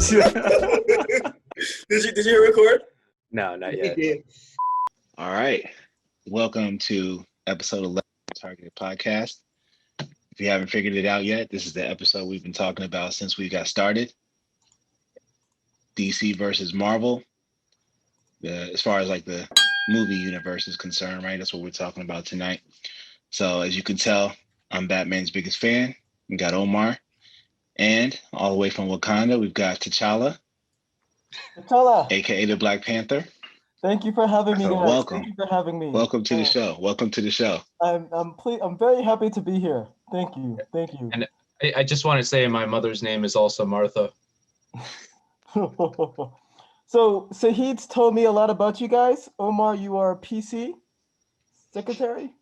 Did you record? No, not yet. All right. Welcome to episode 11 of the Targeted Podcast. If you haven't figured it out yet, this is the episode we've been talking about since we got started. DC versus Marvel. As far as like the movie universe is concerned, right? That's what we're talking about tonight. So as you can tell, I'm Batman's biggest fan. We got Omar. And all the way from Wakanda, we've got T'Challa, aka the Black Panther. Thank you for having me, guys. Welcome. Thank you for having me. Welcome to the show. Welcome to the show. I'm very happy to be here. Thank you. And I just want to say my mother's name is also Martha. So Sahid's told me a lot about you guys. Omar, you are PC secretary.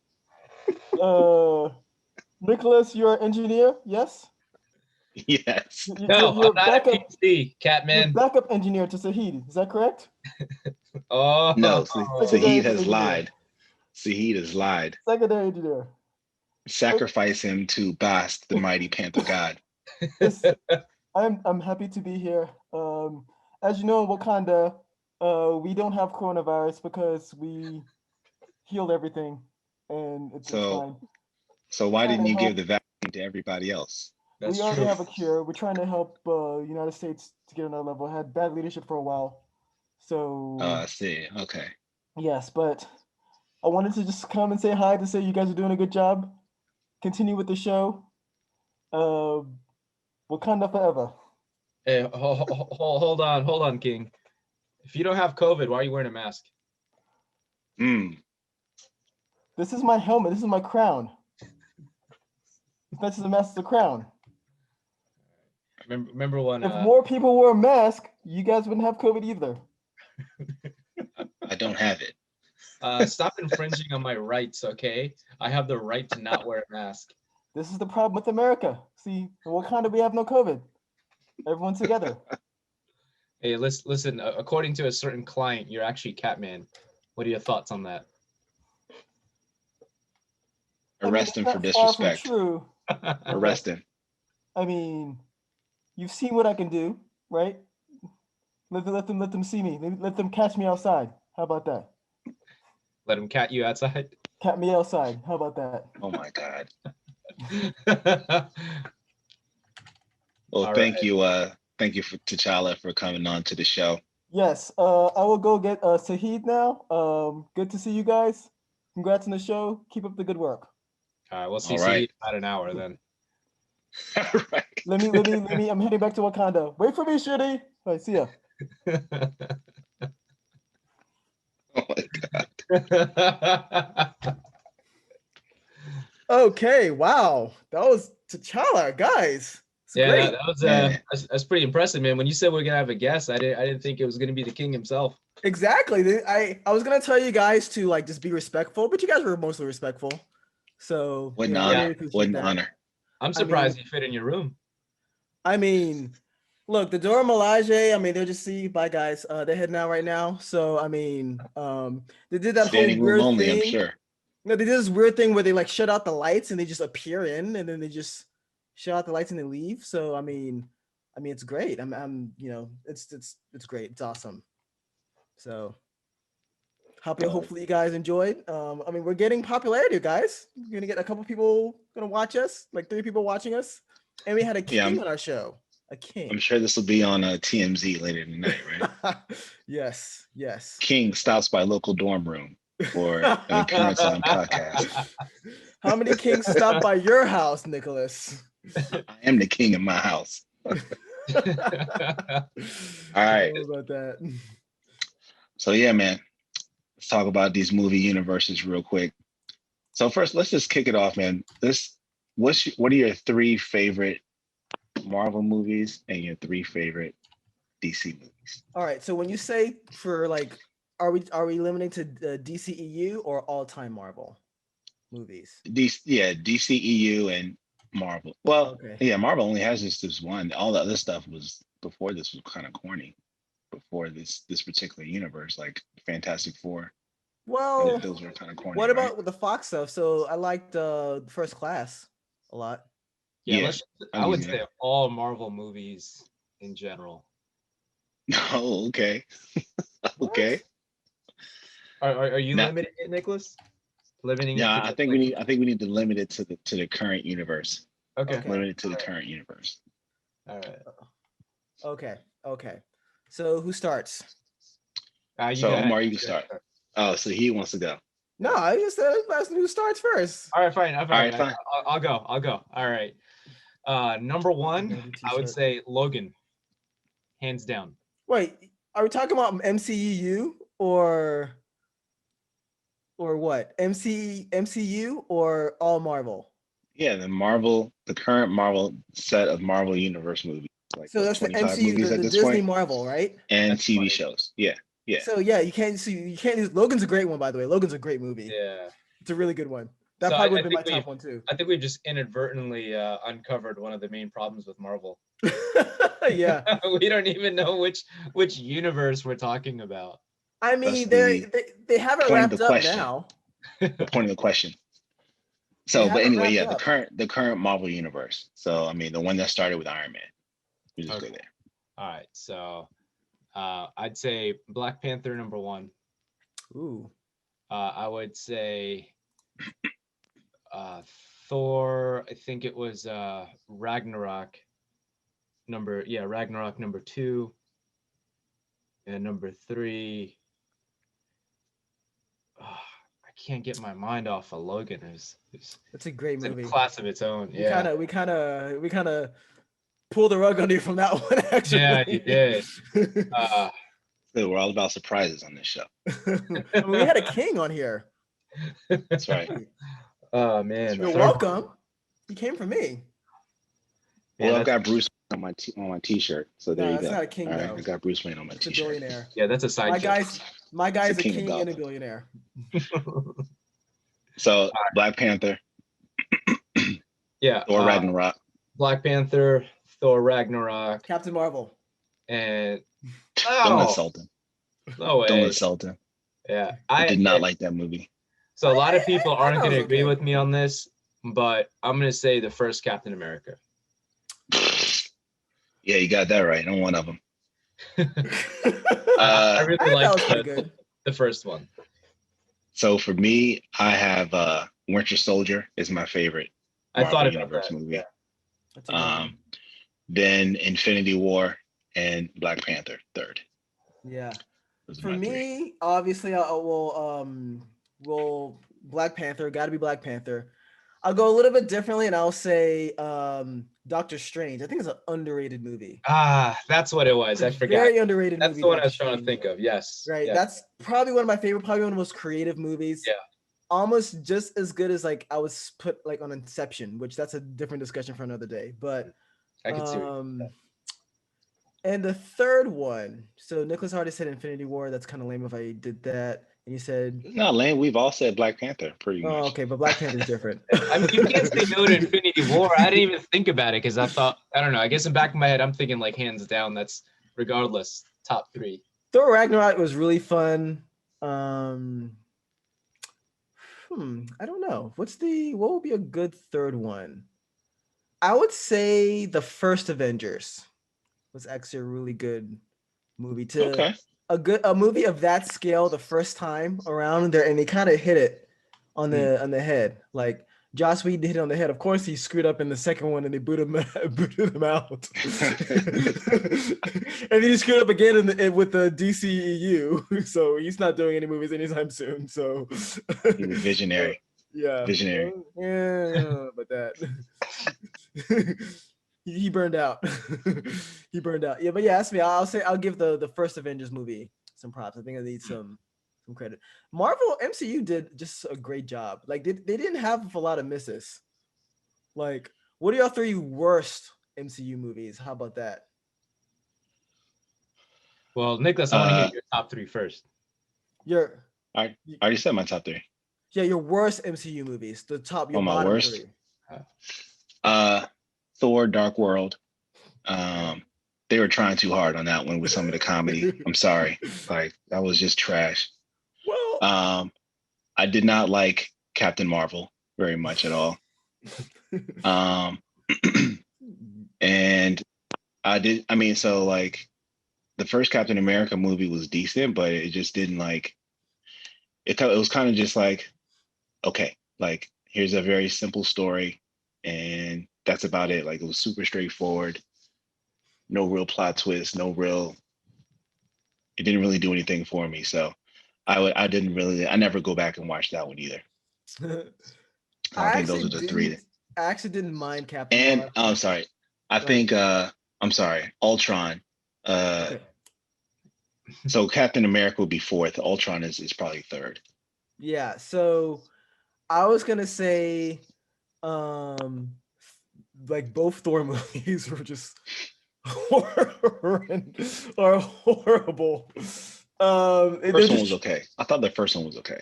Nicholas, you're an engineer. Yes. Yes. No, I'm not a PC, Catman. Backup engineer to Sahid. Is that correct? Oh no, Sahid has lied. Sahid has lied. Secondary engineer. Sacrifice him to Bast, the mighty Panther god. Yes, I'm happy to be here. As you know, in Wakanda, we don't have coronavirus because we healed everything, and it's fine. So why didn't you give the vaccine to everybody else? We already have a cure. We're trying to help United States to get another level. Had bad leadership for a while, so. I see. Okay. Yes, but I wanted to just come and say hi to say you guys are doing a good job. Continue with the show. Wakanda forever. Hey, hold on, King. If you don't have COVID, why are you wearing a mask? This is my helmet. This is my crown. It's not just a mask, it's a crown. Remember when? If more people wore a mask, you guys wouldn't have COVID either. I don't have it. Stop infringing on my rights, okay? I have the right to not wear a mask. This is the problem with America. See, in Wakanda, we have no COVID. Everyone's together. Hey, listen. According to a certain client, you're actually Catman. What are your thoughts on that? Arrest him for disrespect. True. Arrest him. I mean, you've seen what I can do, right? Let them see me. Let them catch me outside. How about that? Let them cat you outside? Cat me outside. How about that? Oh my God. Well, thank you for T'Challa for coming on to the show. Yes, I will go get Sahid now. Good to see you guys. Congrats on the show. Keep up the good work. All right, we'll see Sahid in about an hour then. All right. Let me. I'm heading back to Wakanda. Wait for me, Shitty. All right, see ya. Oh my God. Okay, wow, that was T'Challa, guys. Yeah, that's pretty impressive, man. When you said we're gonna have a guest, I didn't think it was gonna be the king himself. Exactly. I was gonna tell you guys to like just be respectful, but you guys were mostly respectful. So what an honor. I'm surprised he fit in your room. I mean, look, the Dora Milaje, I mean, they'll just see, bye guys. They're heading out right now. So I mean, they did that standing whole weird room only, thing. I'm sure. No, they did this weird thing where they like shut out the lights and they just appear in, and then they just shut out the lights and they leave. So I mean, it's great. I'm it's great. It's awesome. So hopefully you guys enjoyed. I mean, we're getting popularity, guys. We're gonna get a couple people gonna watch us, like 3 people watching us, and we had a king on our show. A king. I'm sure this will be on TMZ later tonight, right? Yes. King stops by local dorm room for an appearance on podcast. How many kings stop by your house, Nicholas? I am the king of my house. All right. About that. So yeah, man. Let's talk about these movie universes real quick. So first, let's just kick it off, man. What are your 3 favorite Marvel movies and your 3 favorite DC movies? All right. So when you say for like, are we limiting to DCEU or all-time Marvel movies? DCEU and Marvel. Well, yeah, Marvel only has just this one. All the other stuff was before this was kind of corny. Before this particular universe, like Fantastic Four. Well, those were kind of corny. What about with the Fox stuff? So I liked First Class a lot. Yeah, I would say all Marvel movies in general. Oh, okay. What? Okay. Are you Now, limiting it, Nicholas? Limiting it yeah, to I just think like we need to limit it to the current universe. okay. Okay. Limit it to the current universe. All right. Okay. So who starts? You So go ahead. Omar, you can start. Oh, so he wants to go. No, I just said last who starts first. All right, fine. All All right, fine. I'll go. All right. Number one, I would T-shirt. say Logan, hands down. Wait, are we talking about MCU or what? MCU or all Marvel? Yeah, the current Marvel set of Marvel Universe movies, like So what, that's the 25 MCU, movies at the this Disney point, Marvel, right? and That's TV funny. shows. Yeah, yeah. So yeah, you can't use Logan's a great one, by the way. Logan's a great movie. Yeah. It's a really good one. That So probably I would have been my think top one too. I think we've just inadvertently uncovered one of the main problems with Marvel. Yeah. We don't even know which universe we're talking about. I mean, That's they have it point of wrapped the up question. now. The point of the question. They So, have but it anyway, wrapped yeah, up. the current Marvel Universe. So, I mean, the one that started with Iron Man. We just go Okay. there. All right. So I'd say Black Panther number one. Ooh. I would say Thor, I think it was Ragnarok number two. And number three, I can't get my mind off of Logan. That's a great It's in a movie. class of its own. We Yeah. kind of pulled the rug under you from that one, actually. Yeah, you did. So we're all about surprises on this show. I mean, we had a king on here. That's right. Oh man. You're Third welcome. He came from me. Well, Man, I've got Bruce on my T-shirt. So there No, you that's go. not a king, All right, though. I got Bruce Wayne on my It's a T-shirt. billionaire. Yeah, that's a side My guy's a king of king and a Gotham. billionaire. So Black Panther, Yeah. Thor Ragnarok. Black Panther, Thor Ragnarok, Captain Marvel. and Don't insult him. no way. Don't insult him. Yeah, I did not like that movie. So a lot of people I aren't thought it going to was agree okay. with me on this, but I'm going to say the first Captain America. Yeah, you got that right. I'm one of them. I really thought like was pretty good. the first one. So for me, I have Winter Soldier is my favorite I Marvel thought about Universe that. movie. Yeah. That's a good one. Then Infinity War and Black Panther third. Yeah. Those are For my three. me, obviously, I will Black Panther. Got to be Black Panther. I'll go a little bit differently, and I'll say Doctor Strange. I think it's an underrated movie. That's what it was. I forgot. Very underrated That's movie. the one I Doctor was trying to Strange. think of. Yes. Right. Yeah. That's probably one of my favorite. Probably one of the most creative movies. Yeah. Almost just as good as like I was put like on Inception, which that's a different discussion for another day. But I can see what and the third one, so Nicholas already said Infinity War. That's kind of lame if I did that. And you said It's not lame. We've all said Black Panther pretty much. oh, okay, but Black Panther's different. I mean, you can't say no to Infinity War. I didn't even think about it because I thought, I don't know. I guess in the back of my head, I'm thinking like hands down, that's regardless, top three. Thor Ragnarok was really fun. I don't know. What would be a good third one? I would say the first Avengers was actually a really good movie Okay. a movie of that scale the first time around there, and they kind of hit it on the head. Like Joss Whedon hit it on the head. Of course, he screwed up in the second one, and they booted him out. And then he screwed up again with the DCEU. So he's not doing any movies anytime soon. So He was visionary. yeah, Visionary. Yeah, but that he burned out. He burned out. Yeah, but yeah, that's me. I'll give the first Avengers movie some props. I think I need some credit. Marvel MCU did just a great job. Like they didn't have a lot of misses. Like, what are your three worst MCU movies? How about that? Well, Nicholas, I want to hear your top three first. I already said my top three. Yeah, your worst MCU movies. The top. Your my bottom worst? three. Thor: Dark World. They were trying too hard on that one with some of the comedy. I'm sorry, like that was just trash. Well, I did not like Captain Marvel very much at all. And I mean, so like the first Captain America movie was decent, but it just didn't like it. It was kind of just like, okay, like here's a very simple story, and that's about it. Like it was super straightforward, no real plot twist, no real. It didn't really do anything for me, so I never go back and watch that one either. I think those are the three. I actually didn't mind Captain And Marvel. I'm sorry, I think I'm sorry, Ultron. Okay. So Captain America would be fourth. Ultron is probably third. Yeah, so I was gonna say, like both Thor movies were just horrible. First one was okay. I thought the first one was okay.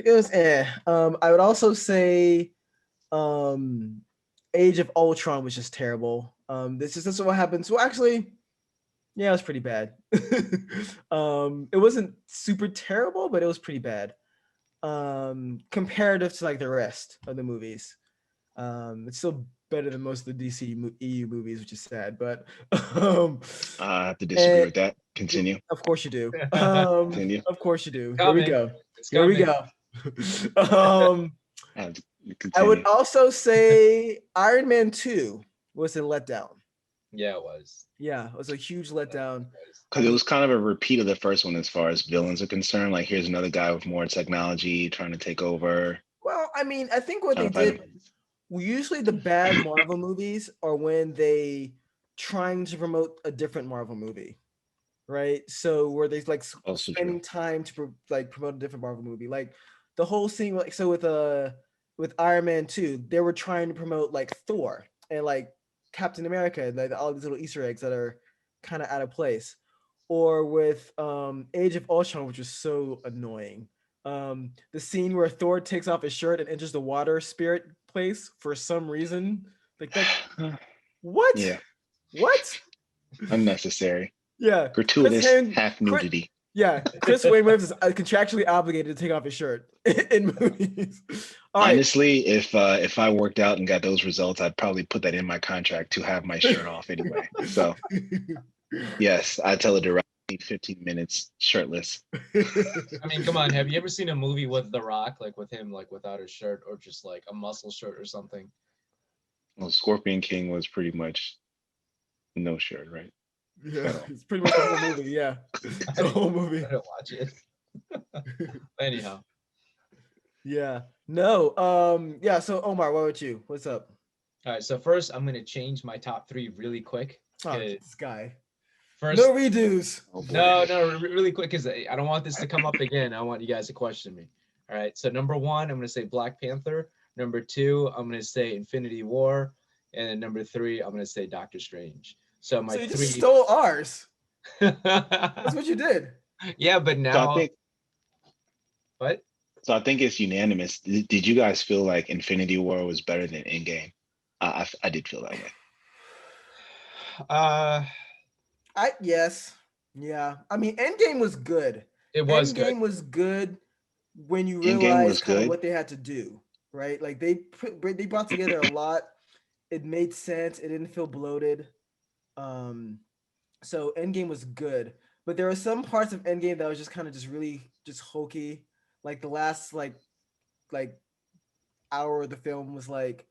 It was I would also say, Age of Ultron was just terrible. This is what happens. Well, actually, yeah, it was pretty bad. It wasn't super terrible, but it was pretty bad. Comparative to like the rest of the movies. It's still better than most of the DCEU movies, which is sad, but I have to disagree with that. Continue. Of course you do. Continue. Of course you do. Coming. Here we go. It's Here we go. I would also say Iron Man 2 was a letdown. Yeah, it was. Yeah, it was a huge letdown. Because it was kind of a repeat of the first one as far as villains are concerned. Like here's another guy with more technology trying to take over. Well, I mean, I think what they did, usually the bad Marvel movies are when they trying to promote a different Marvel movie, right? So where they like spending time to promote a different Marvel movie, like the whole scene. Like so with Iron Man 2, they were trying to promote like Thor and like Captain America, like all these little Easter eggs that are kind of out of place. Or with Age of Ultron, which was so annoying. The scene where Thor takes off his shirt and enters the water spirit place for some reason. Like that. What? Yeah. What? Unnecessary. Yeah. Gratuitous half nudity. Yeah. Chris Hemsworth is contractually obligated to take off his shirt in movies. Honestly, if I worked out and got those results, I'd probably put that in my contract to have my shirt off anyway. So yes, I tell a director 15 minutes shirtless. I mean, come on. Have you ever seen a movie with The Rock, like with him, like without his shirt or just like a muscle shirt or something? Well, Scorpion King was pretty much no shirt, right? Yeah, it's pretty much the whole movie. Yeah, the whole movie. I don't watch it. Anyhow. Yeah. No. Yeah. So Omar, what about you? What's up? All right. So first, I'm gonna change my top three really quick. Oh, this guy. First, no redos. No, really quick, because I don't want this to come up again. I want you guys to question me. All right. So number one, I'm gonna say Black Panther. Number two, I'm gonna say Infinity War, and then number three, I'm gonna say Doctor Strange. So my you just stole ours. That's what you did. Yeah, but now. What? So I think it's unanimous. Did you guys feel like Infinity War was better than Endgame? I did feel that way. Yes. Yeah. I mean, Endgame was good. It was Endgame good. was good when you realized kind of what they had to do, right? Like they brought together a lot. It made sense. It didn't feel bloated. So Endgame was good, but there were some parts of Endgame that was just kind of just really just hokey. Like the last like hour of the film was like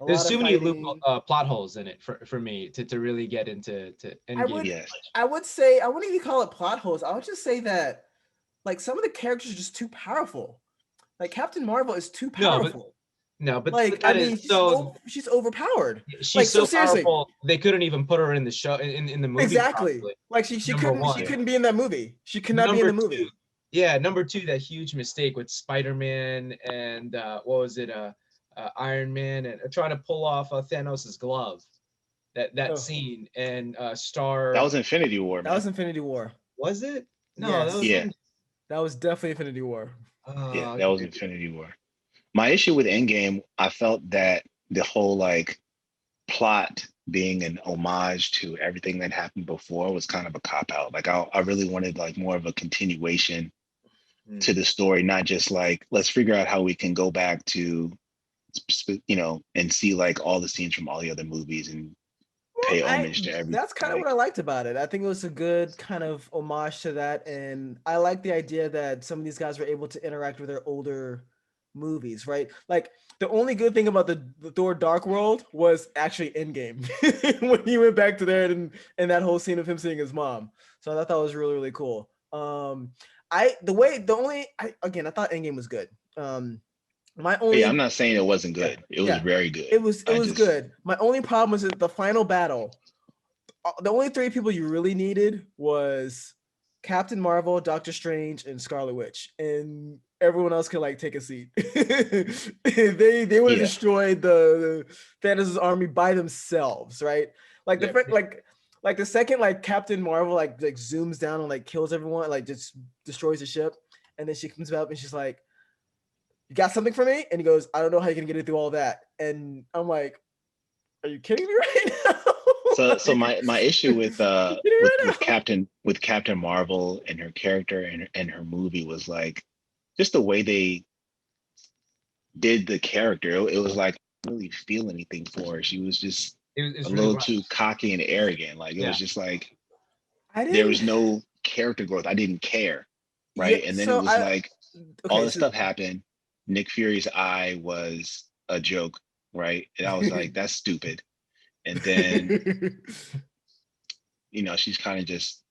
there's too many plot holes in it for me to really get into Endgame. I would say I wouldn't even call it plot holes. I would just say that like some of the characters are just too powerful. Like Captain Marvel is too powerful. No, but like I mean, she's overpowered. She's like, so powerful. They couldn't even put her in the show in the movie. Exactly. Probably. Like she couldn't be in that movie. She could not be in the movie. Number two, that huge mistake with Spider-Man and what was it? Iron Man and trying to pull off Thanos' glove. That scene and Star. That was Infinity War. Man. That was Infinity War. Was it? No, yes. That was definitely Infinity War. Yeah, that was Infinity War. My issue with Endgame, I felt that the whole like plot being an homage to everything that happened before was kind of a cop out. Like I really wanted like more of a continuation to the story, not just like let's figure out how we can go back to, and see like all the scenes from all the other movies and pay homage to everything. That's kind of what I liked about it. I think it was a good kind of homage to that, and I like the idea that some of these guys were able to interact with their older movies, right? Like the only good thing about the Thor Dark World was actually Endgame when he went back to there and that whole scene of him seeing his mom. So I thought that was really, really cool. I thought Endgame was good. I'm not saying it wasn't good. It was very good. It was good. My only problem was that the final battle. The only three people you really needed was Captain Marvel, Doctor Strange, and Scarlet Witch, and everyone else could like take a seat. they would have destroyed the Thanos' army by themselves, right? Like like the second like Captain Marvel like zooms down and like kills everyone, like just destroys the ship, and then she comes up and she's like, "You got something for me?" And he goes, "I don't know how you're gonna get it through all that." And I'm like, "Are you kidding me right now?" So my issue with Captain Marvel and her character and her movie was like just the way they did the character. It was like I didn't really feel anything for her. She was just a little too cocky and arrogant. Like it was just like there was no character growth. I didn't care, right? And then it was all this stuff happened. Nick Fury's eye was a joke, right? And I was like, that's stupid. And then, she's kind of just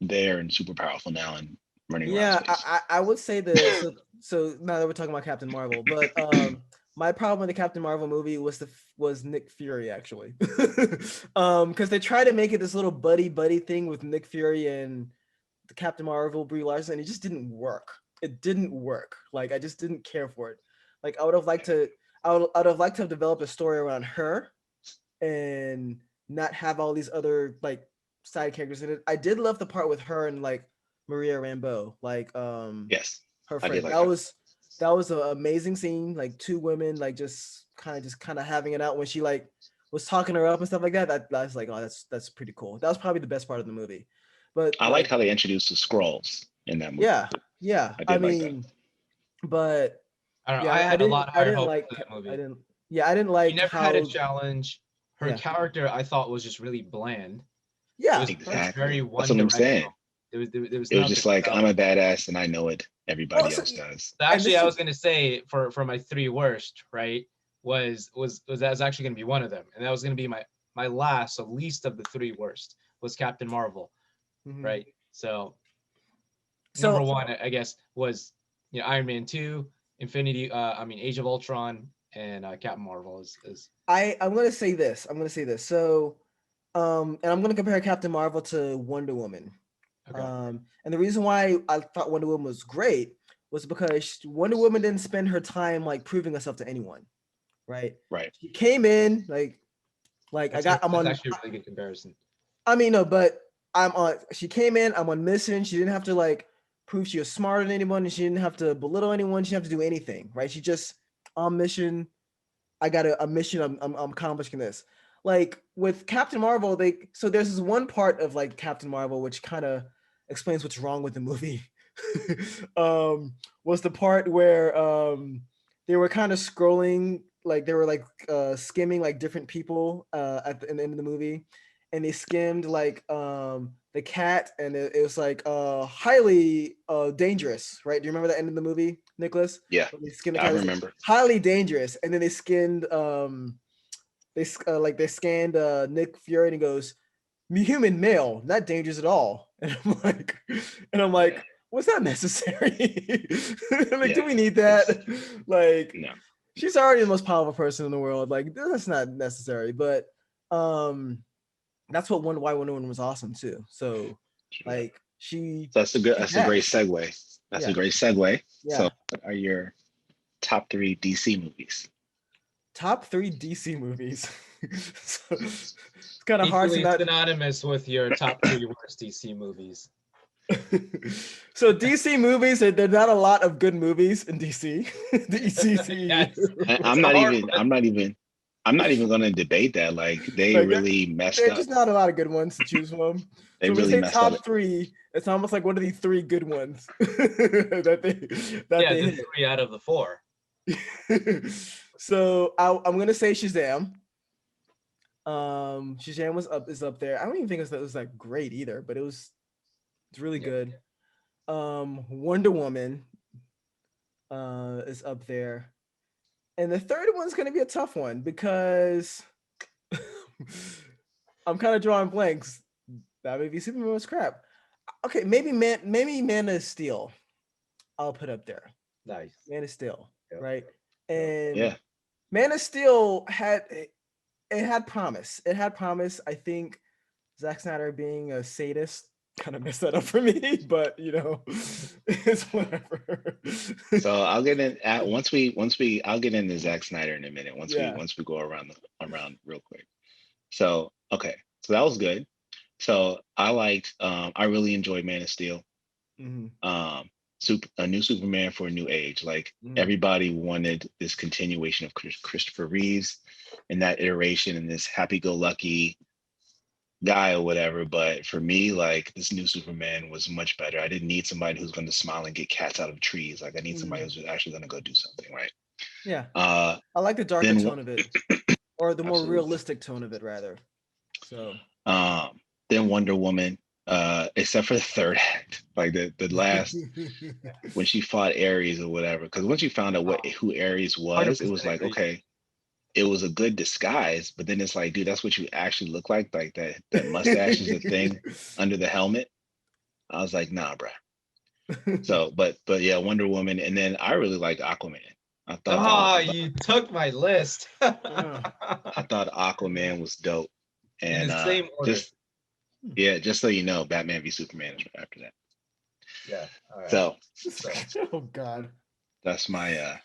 there and super powerful now and running around space. I would say that. So now that we're talking about Captain Marvel, but my problem with the Captain Marvel movie was Nick Fury actually, because they tried to make it this little buddy thing with Nick Fury and the Captain Marvel Brie Larson, and it just didn't work. It didn't work. Like I just didn't care for it. Like I would have liked to have developed a story around her and not have all these other like side characters in it. I did love the part with her and like Maria Rambeau, like yes, her friend. That was an amazing scene. Like two women like just kind of having it out when she like was talking her up and stuff like that. That was like, oh, that's pretty cool. That was probably the best part of the movie. But I like how they introduced the Skrulls in that movie. Yeah. I mean, but I don't know. I had a lot higher hopes for that movie. I didn't like. She never how, had a challenge. Her character, I thought, was just really bland. Yeah, it was very one. That's what I'm saying. It was just like I'm a badass and I know it. Everybody else does. So actually, I was gonna say for my three worst, right, was that was actually gonna be one of them, and that was gonna be my last, so least of the three worst was Captain Marvel, right? So number one, I guess, was Iron Man 2, Age of Ultron, and Captain Marvel is. I'm gonna say this. So, and I'm gonna compare Captain Marvel to Wonder Woman. Okay. And the reason why I thought Wonder Woman was great was because Wonder Woman didn't spend her time like proving herself to anyone, right? Right. She came in that's actually a really good comparison. I mean, no, but she came in, I'm on mission. She didn't have to like prove she was smarter than anyone, and she didn't have to belittle anyone. She didn't have to do anything, right? She just on mission. I got a mission. I'm accomplishing this. Like with Captain Marvel, so there's this one part of like Captain Marvel which kind of explains what's wrong with the movie. Was the part where they were kind of scrolling, like they were like skimming like different people in the end of the movie, and they skimmed like the cat, and it was like highly dangerous, right? Do you remember the end of the movie, Nicholas? Yeah, I remember. Highly dangerous, and then they skinned they scanned Nick Fury, and he goes, human male, not dangerous at all. And I'm like, was that necessary? Do we need that? Like, no. She's already the most powerful person in the world. Like, that's not necessary. But that's why Wonder Woman was awesome too. So, like, that's a great segue. That's a great segue. Yeah. So, what are your top 3 DC movies? Top 3 DC movies. So, it's kind of hard to not synonymous with your top 3 worst DC movies. So DC movies, there's not a lot of good movies in DC. I'm not even going to debate that. Like they really messed up. There's just not a lot of good ones to choose from. They really messed up. Top 3. It's almost like one of the 3 good ones. The 3 out of the 4. So I'm gonna say Shazam. Shazam is up there. I don't even think it was like great either, but it's really good. Wonder Woman is up there. And the third one's gonna be a tough one because I'm kind of drawing blanks. Batman v Superman was crap. Okay, maybe Man of Steel. I'll put up there. Nice. Man of Steel, Yep. right? And Yeah. Man of Steel had promise. It had promise. I think Zack Snyder being a sadist kind of messed that up for me, but it's whatever. So I'll get in at I'll get into Zack Snyder in a minute once we go around real quick. So okay, so that was good. So I really enjoyed Man of Steel. Mm-hmm. A new Superman for a new age. Like everybody wanted this continuation of Christopher Reeves and that iteration and this happy-go-lucky guy or whatever. But for me, like this new Superman was much better. I didn't need somebody who's going to smile and get cats out of trees. Like I need somebody who's actually going to go do something, right? Yeah. I like the darker tone of it, or the more Absolutely. realistic tone of it, rather. So. Then Wonder Woman. Except for the third act, like the last when she fought Ares or whatever. Because once you found out who Ares was, it was like, okay, it was a good disguise. But then it's like, dude, that's what you actually look like that mustache is a thing under the helmet. I was like, nah, bruh. So, but yeah, Wonder Woman, and then I really like Aquaman. I thought. You took my list. I thought Aquaman was dope, and in the same order. Just so you know, Batman v Superman is right after that. Yeah. All right. So oh God, that's my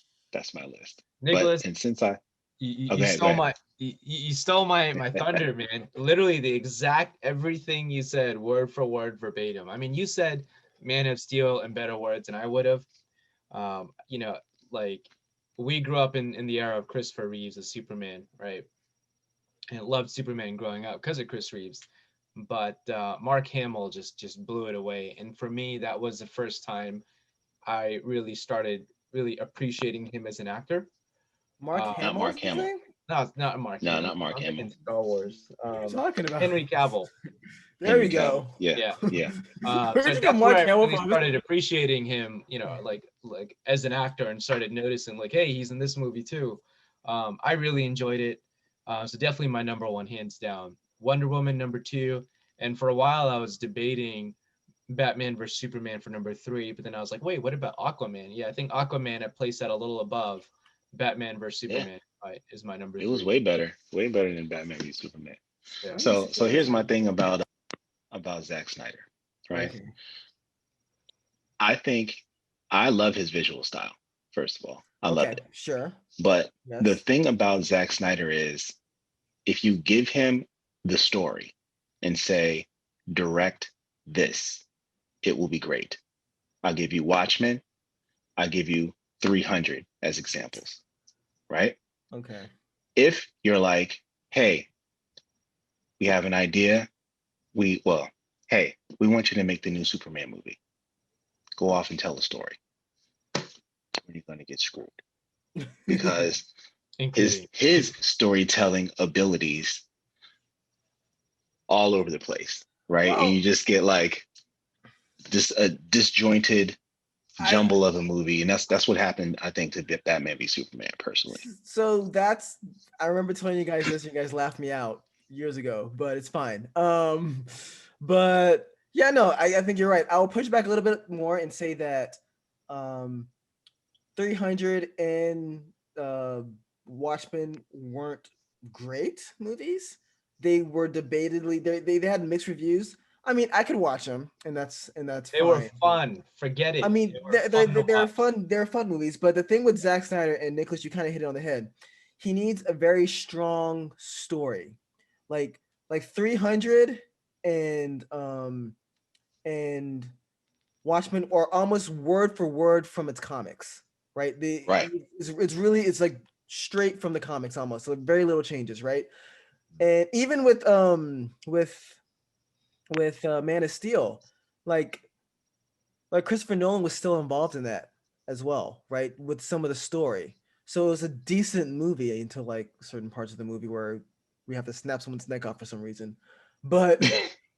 list. Nicholas, and since you stole my thunder, man. Literally the exact everything you said, word for word, verbatim. I mean, you said Man of Steel in better words than I would have. Like we grew up in the era of Christopher Reeves as Superman, right? And loved Superman growing up because of Chris Reeves. But Mark Hamill just blew it away. And for me, that was the first time I really started really appreciating him as an actor. Mark Hamill? Not Mark Hamill. No, it's not Mark Hamill. No, not Mark Hamill. In Star Wars. What are you talking about? Henry Cavill. There we go. Yeah. So that's where I really started appreciating him, like as an actor, and started noticing like, hey, he's in this movie too. I really enjoyed it. So definitely my number one, hands down. Wonder Woman number 2, and for a while I was debating Batman versus Superman for number 3, but then I was like, wait, what about Aquaman? Yeah, I think Aquaman I placed that a little above Batman versus Superman. Is my number 3. It was way better than Batman v Superman. Yeah. So here's my thing about Zack Snyder, right? Okay. I think I love his visual style. First of all, I love it. Sure. But the thing about Zack Snyder is, if you give him the story and say, direct this, it will be great. I'll give you Watchmen. I'll give you 300 as examples, right? Okay. If you're like, hey, we have an idea. We want you to make the new Superman movie. Go off and tell a story. You're going to get screwed. Because his storytelling abilities all over the place, right? Well, and you just get like just a disjointed jumble of a movie, and that's what happened, I think, to Batman v Superman personally. So I remember telling you guys this, you guys laughed me out years ago, but it's fine. But yeah, no, I think you're right. I'll push back a little bit more and say that 300 and Watchmen weren't great movies. They were debatedly they had mixed reviews. I mean, I could watch them, and that's they fine. Were fun. Forget it. I mean, they're fun. They're fun movies. But the thing with Zack Snyder and Nicholas, you kind of hit it on the head. He needs a very strong story, like 300 and Watchmen, or almost word for word from its comics. Right. It's like straight from the comics almost. So very little changes. Right. And even with Man of Steel, like Christopher Nolan was still involved in that as well, right? With some of the story. So it was a decent movie until like certain parts of the movie where we have to snap someone's neck off for some reason. But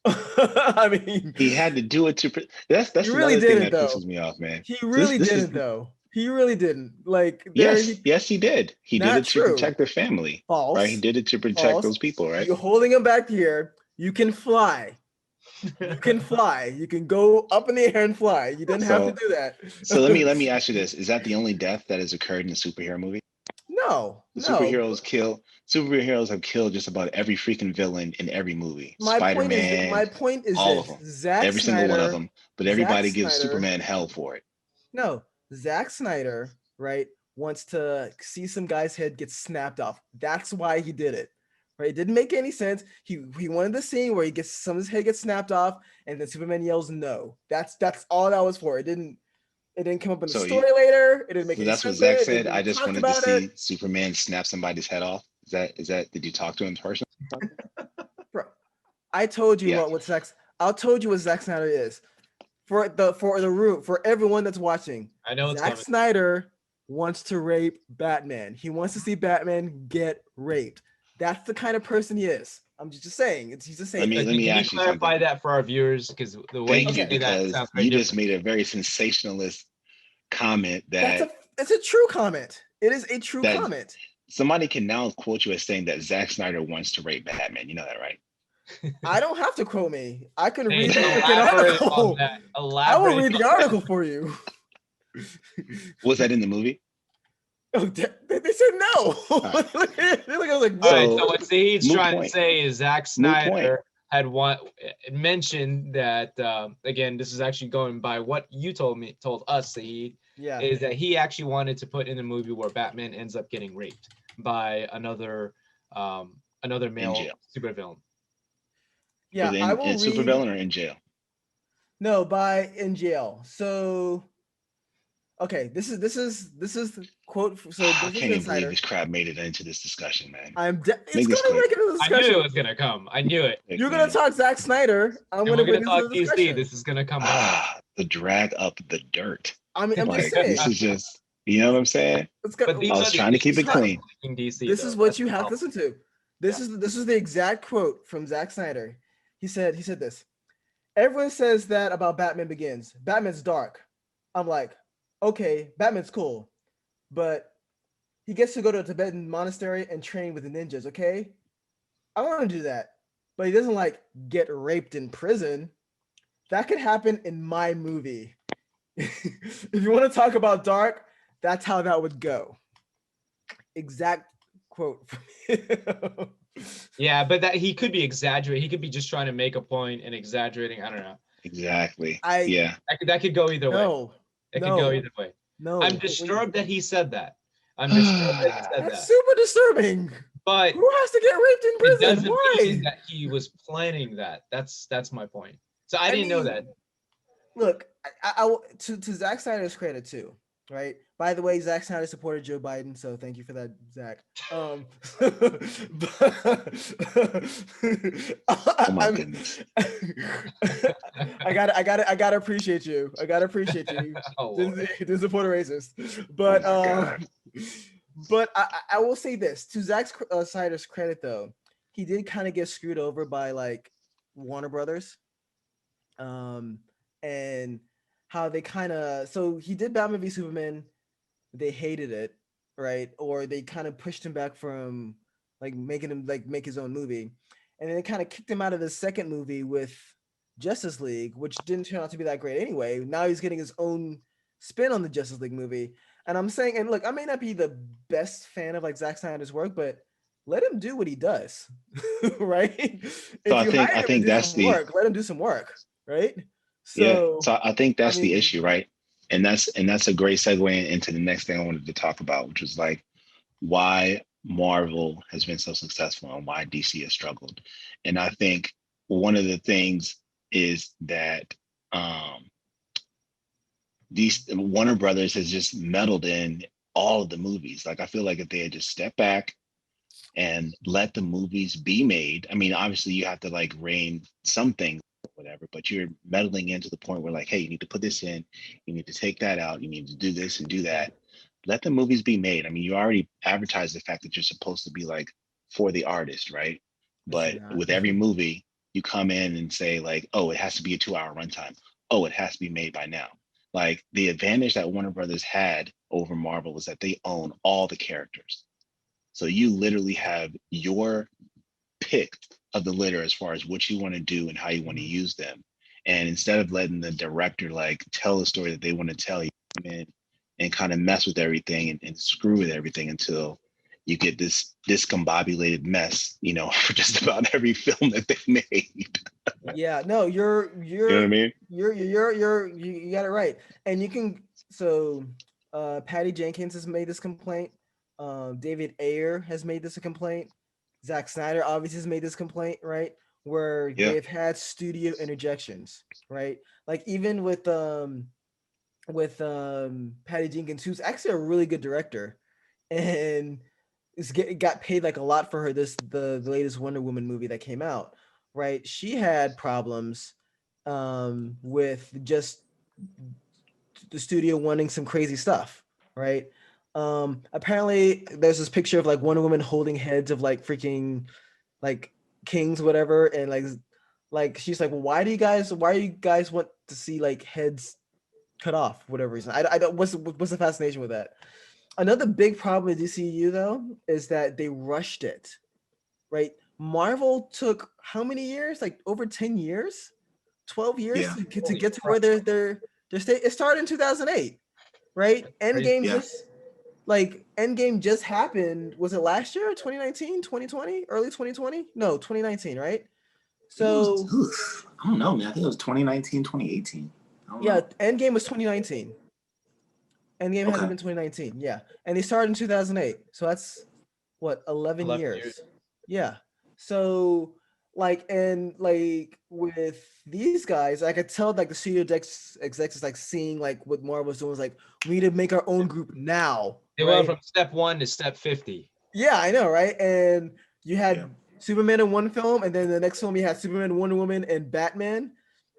I mean, he had to do it to. That's he really another thing didn't, that though. pisses me off, man. He So really this didn't, is though. He really didn't. Like, there, yes, he did. He did Not it to true. protect the family, false. right? He did it to protect False. those people, right? You're holding him back here. You can fly. You can fly. You can go up in the air and fly. You didn't have to do that. So let me ask you this: is that the only death that has occurred in a superhero movie? No. Superheroes have killed just about every freaking villain in every movie. My Spider-Man, point is all this. of them, Zack every Snyder, single one of them. But everybody gives Snyder, Superman hell for it. No, Zack Snyder, right, wants to see some guy's head get snapped off. That's why he did it. Right? It didn't make any sense. He wanted the scene where he gets some of his head gets snapped off, and then Superman yells no. That's all that was for. It didn't come up in the story later. It didn't make any sense. That's what Zach said. I just wanted to see Superman snap somebody's head off. Is that? Did you talk to him in person? Bro, I told you what Zack. I told you what Zack Snyder is. For the room, for everyone that's watching. I know it's Zack Snyder wants to rape Batman. He wants to see Batman get raped. That's the kind of person he is. I'm just saying. He's just saying. Let me ask you clarify something. that for our viewers, because the way Thank you, because you just made a very sensationalist comment that it's a true comment. It is a true comment. Somebody can now quote you as saying that Zack Snyder wants to rape Batman. You know that, right? I don't have to quote me. I can read the article. I will read the article for you. Was that in the movie? Oh, they said no. Right. So what Zahid's trying to say is Zack Snyder had mentioned that again, this is actually going by what you told us, Zahid, is that he actually wanted to put in a movie where Batman ends up getting raped by another male supervillain. Yeah, I will read supervillain or in jail. No, in jail. So. Okay, this is the quote. So I can't even believe this crap made it into this discussion, man. It's gonna make it into the discussion. I knew it was gonna come. I knew it. You're gonna talk Zack Snyder. I'm gonna bring this to the discussion. This is gonna come. The drag up the dirt. I mean, I'm just saying. This is just, you know what I'm saying? I was trying to keep it clean. DC, this is what you have to listen to. This is the exact quote from Zack Snyder. He said this. Everyone says that about Batman Begins. Batman's dark. I'm like, okay, Batman's cool, but he gets to go to a Tibetan monastery and train with the ninjas, okay? I want to do that, but he doesn't like get raped in prison. That could happen in my movie. If you want to talk about dark, that's how that would go. Exact quote from him. Yeah, but that he could be exaggerating. He could be just trying to make a point and exaggerating. I don't know. Exactly. That could go either way. It could go either way. No, I'm disturbed that he said that. I'm disturbed that he said that. That's super disturbing. But who has to get raped in prison? It doesn't Why? mean that he was planning that. That's my point. So I didn't know that. Look, to Zack Snyder's credit too, right? By the way, Zack Snyder supported Joe Biden, so thank you for that, Zack. Oh my goodness. I gotta appreciate you. Didn't support a racist. But but I will say this to Zack Snyder's credit though, he did kind of get screwed over by like Warner Brothers. And how they so he did Batman v Superman. They hated it, right? Or they kind of pushed him back from like making him like make his own movie. And then they kind of kicked him out of the second movie with Justice League, which didn't turn out to be that great anyway. Now he's getting his own spin on the Justice League movie. And I'm saying, and look, I may not be the best fan of like Zack Snyder's work, but let him do what he does, right? So I think that's the work. Let him do some work, right? So I think that's the issue, right? And that's a great segue into the next thing I wanted to talk about, which was like why Marvel has been so successful and why DC has struggled. And I think one of the things is that these Warner Brothers has just meddled in all of the movies. Like I feel like if they had just stepped back and let the movies be made, I mean, obviously you have to like rein some things, whatever, but you're meddling into the point where like, hey, you need to put this in, you need to take that out, you need to do this and do that. Let the movies be made. I mean, you already advertised the fact that you're supposed to be like for the artist, right? But not. with every movie, you come in and say like, oh, it has to be a 2-hour runtime. Oh, it has to be made by now. Like the advantage that Warner Brothers had over Marvel was that they own all the characters. So you literally have your pick of the litter as far as what you want to do and how you want to use them. And instead of letting the director like tell the story that they want to tell, you come in and kind of mess with everything and screw with everything until you get this discombobulated mess, you know, for just about every film that they made. Yeah, no, you're You know what I mean? you got it right. And you can Patty Jenkins has made this complaint. David Ayer has made this a complaint. Zack Snyder obviously has made this complaint, right? Where Yeah. they've had studio interjections, right? Like even with Patty Jenkins, who's actually a really good director, and got paid like a lot for her the latest Wonder Woman movie that came out, right? She had problems with just the studio wanting some crazy stuff, right? Apparently there's this picture of like Wonder Woman holding heads of like freaking like kings, whatever, and like she's like, well, why do you guys want to see like heads cut off for whatever reason? I don't what's the fascination with that? Another big problem with DCEU though is that they rushed it, right? Marvel took how many years? Like over 10 years, 12 years Yeah. to get to where they're state. It started in 2008, right? Endgame Yeah. Endgame just happened. Was it last year? 2019, 2020, early 2020? No, 2019, right? So I don't know, man. I think it was 2019, 2018. I don't yeah, know. Endgame was 2019. Endgame had to Okay. been 2019. Yeah. And they started in 2008. So that's what, 11 11 years. years. Yeah. So like with these guys, I could tell like the studio execs is like seeing like what Marvel was doing, is like, we need to make our own group now. They right? went from step 1 to step 50. Yeah, I know, right? And you had Yeah. Superman in one film, and then the next film you had Superman, Wonder Woman, and Batman.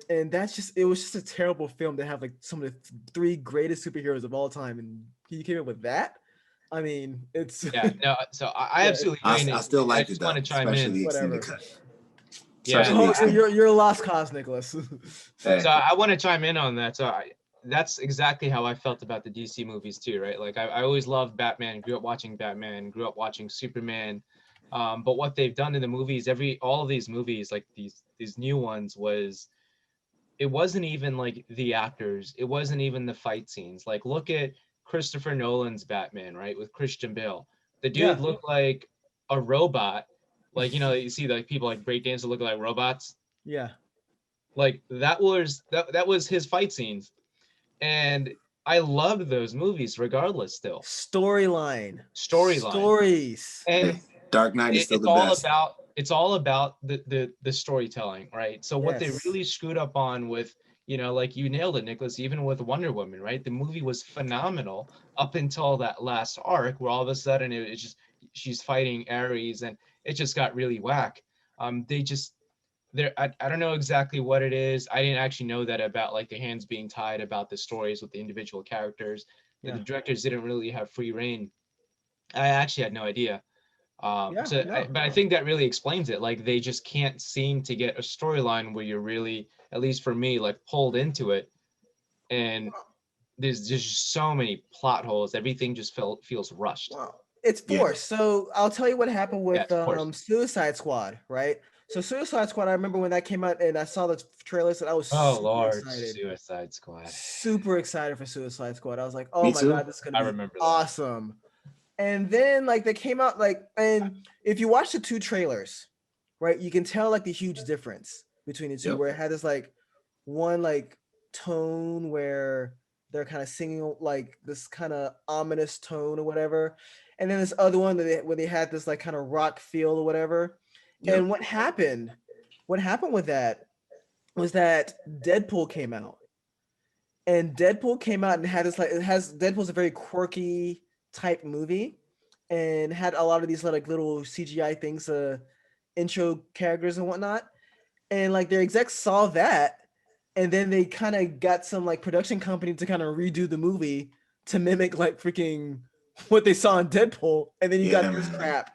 And it was just a terrible film to have like some of the 3 greatest superheroes of all time, and he came up with that. I mean, it's Yeah, no, so I Yeah, absolutely I mean it. still I liked just it want though, to chime especially in. the extended Whatever. cut. Yeah. Especially the extended- you're a lost cause, Nicholas. Hey, So I want to chime in on that. That's exactly how I felt about the DC movies too, right? Like I always loved Batman, grew up watching Batman, grew up watching Superman. But what they've done in the movies, all of these movies, like these new ones, it wasn't even like the actors, it wasn't even the fight scenes. Like look at Christopher Nolan's Batman, right, with Christian Bale. The dude Yeah. looked like a robot. Like, you know, you see like people like breakdancers look like robots. Yeah. Like that was his fight scenes. And I loved those movies regardless still. Storyline. Storyline. Stories. And Dark Knight is still it's the best. it's all about the storytelling, right? So what they Yes. really screwed up on with, you know, like you nailed it, Nicholas, even with Wonder Woman, right? The movie was phenomenal up until that last arc where all of a sudden it's just she's fighting Ares and it just got really whack. I don't know exactly what it is. I didn't actually know that about like the hands being tied about the stories with the individual characters. Yeah. The directors didn't really have free reign. I actually had no idea. But I think that really explains it. Like they just can't seem to get a storyline where you're really, at least for me, like pulled into it. And there's just so many plot holes. Everything just feels rushed. Well, it's Yeah. forced. So I'll tell you what happened with it's forced. Suicide Squad, right? So Suicide Squad, I remember when that came out and I saw the trailers and I was Oh super Lord, excited. Suicide Squad. Super excited for Suicide Squad. I was like, oh Me my too. god, this is gonna I be remember that. awesome. And then like they came out and if you watch the 2 trailers, right, you can tell like the huge difference between the 2, Yep. where it had this like one like tone where they're kind of singing like this kind of ominous tone or whatever, and then this other one where they had this like kind of rock feel or whatever. Yep. And what happened with that was that Deadpool came out, and had this like Deadpool's a very quirky type movie and had a lot of these like little CGI things, intro characters and whatnot. And like their execs saw that, and then they kind of got some like production company to kind of redo the movie to mimic like freaking what they saw in Deadpool. And then you got this man. crap.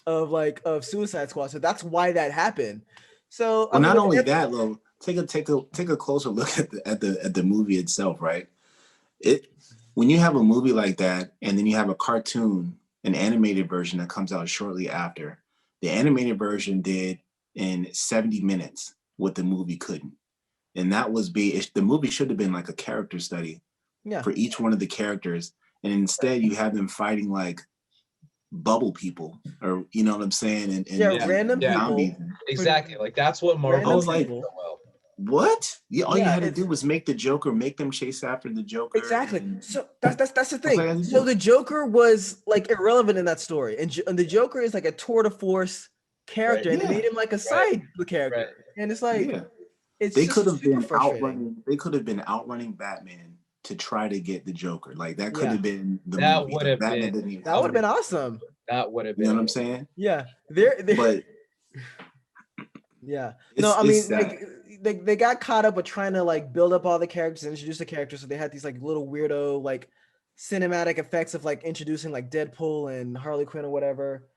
of Suicide Squad. So that's why that happened. So Well, not only that, though, take a closer look at the movie itself, right? It when you have a movie like that, and then you have a cartoon, an animated version that comes out shortly after. The animated version did in 70 minutes what the movie couldn't, and that was the movie should have been like a character study for each one of the characters, and instead you have them fighting like bubble people, or you know what I'm saying, and random people. zombies. Exactly, like that's what Marvel I was did like, so well. What? All you Yeah, had to do was make the Joker, make them chase after the Joker. Exactly. and- So that's the thing. all I had to So do. the Joker was like irrelevant in that story, and the Joker is like a tour de force character, Right. and they made him like a side character, Right. and it's like Yeah. it's They just could have super been frustrating. outrunning. They could have been outrunning Batman to try to get the Joker. Like that could Yeah. have been the That movie. would Like, have Batman been- didn't even That would have been have awesome. That would have it. You been. know what I'm saying? Yeah, But yeah. it's, No, I it's mean sad. like they got caught up with trying to like build up all the characters and introduce the characters, so they had these like little weirdo like cinematic effects of like introducing like Deadpool and Harley Quinn or whatever.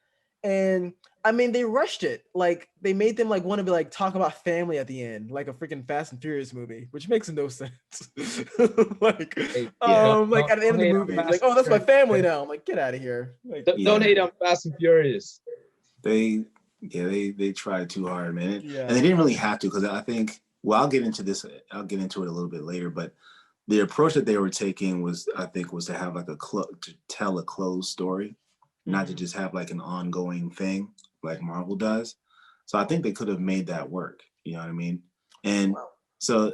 And I mean, they rushed it. Like they made them like want to be like talk about family at the end, like a freaking Fast and Furious movie, which makes no sense. Like, Hey, like at the end of the don't hate on movie, Fast like, oh, that's my and family Furious. now. I'm like, get out of here. Like, Don't hate on Fast and Furious. They tried too hard, man. Yeah. And they didn't really have to, because I think, well, I'll get into this. I'll get into it a little bit later, but the approach that they were taking was to have like to tell a closed story, not to just have like an ongoing thing like Marvel does. So I think they could have made that work. You know what I mean? And so,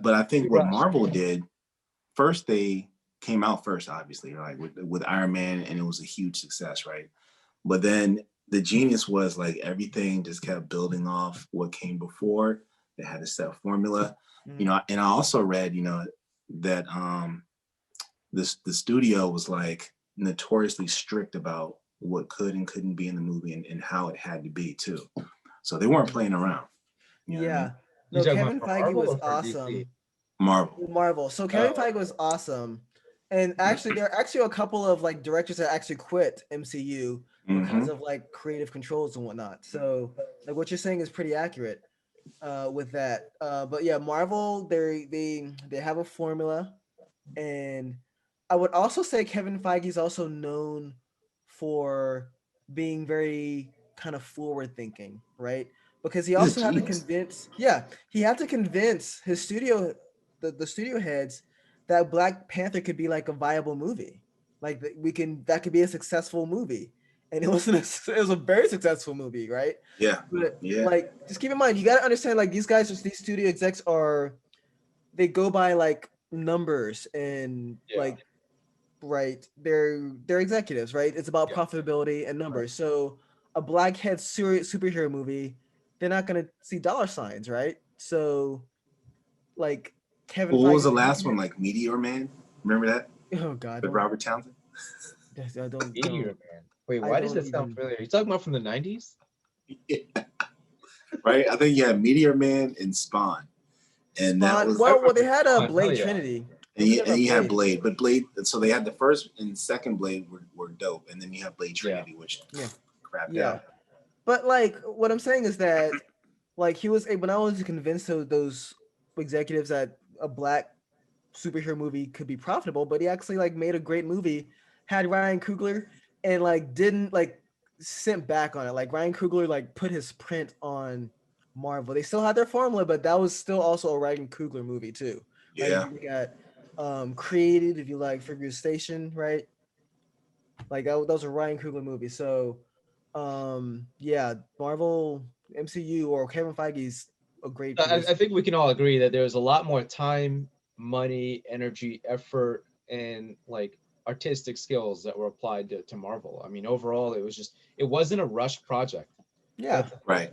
but I think what Marvel did first, they came out first, obviously, like with Iron Man, and it was a huge success, right? But then the genius was like everything just kept building off what came before. They had a set formula, you know. And I also read, you know, that the studio was like notoriously strict about what could and couldn't be in the movie, and how it had to be too. So they weren't playing around. You know what I mean? No, You talking Kevin about for Feige Marvel was or for awesome. DC? Marvel. So Kevin Feige was awesome. And actually, there are actually a couple of like directors that actually quit MCU because of like creative controls and whatnot. So like what you're saying is pretty accurate with that. But yeah, Marvel, they have a formula, and I would also say Kevin Feige is also known for being very kind of forward thinking, right? Because he also had to convince, he had to convince his studio, the studio heads, that Black Panther could be like a viable movie, like that could be a successful movie, and it was a very successful movie, right? But like, just keep in mind, you got to understand, like these studio execs they go by like numbers and like, right? They're executives, right? It's about profitability and numbers. So a blackhead superhero movie, they're not gonna see dollar signs, right? So like Kevin What was Feige, the last one? Like Meteor Man? Remember that? oh god, With Robert Townsend? I don't Meteor Man. Wait, I why does don't that sound even- familiar? Are you talking about from the 90s? Right? I think you had Meteor Man and Spawn. And that was well, they had a Spawn, Blade hell yeah. Trinity. and you had Blade. But Blade, so they had the first and second Blade were dope. And then you have Blade Trinity, which crapped out. But like what I'm saying is that like he was able not only to convince those executives that a black superhero movie could be profitable, but he actually like made a great movie, had Ryan Coogler, and like didn't like sent back on it. Like Ryan Coogler like put his print on Marvel. They still had their formula, but that was still also a Ryan Coogler movie too. Yeah. Like, you got Created, if you like, Figure Station, right? Like that was a Ryan Coogler movie. So Marvel, MCU, or Kevin Feige's a great producer. I think we can all agree that there's a lot more time, money, energy, effort, and like artistic skills that were applied to Marvel. I mean, overall, it wasn't a rushed project. Yeah, Right.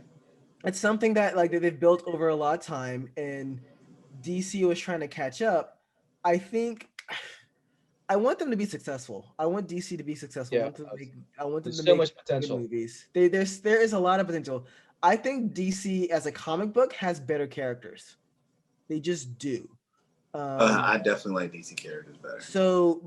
it's something that like they've built over a lot of time, and DC was trying to catch up. I think I want them to be successful. I want DC to be successful. Yeah, I want them there's to so make much good potential. movies. There is a lot of potential. I think DC as a comic book has better characters. They just do. I definitely like DC characters better. So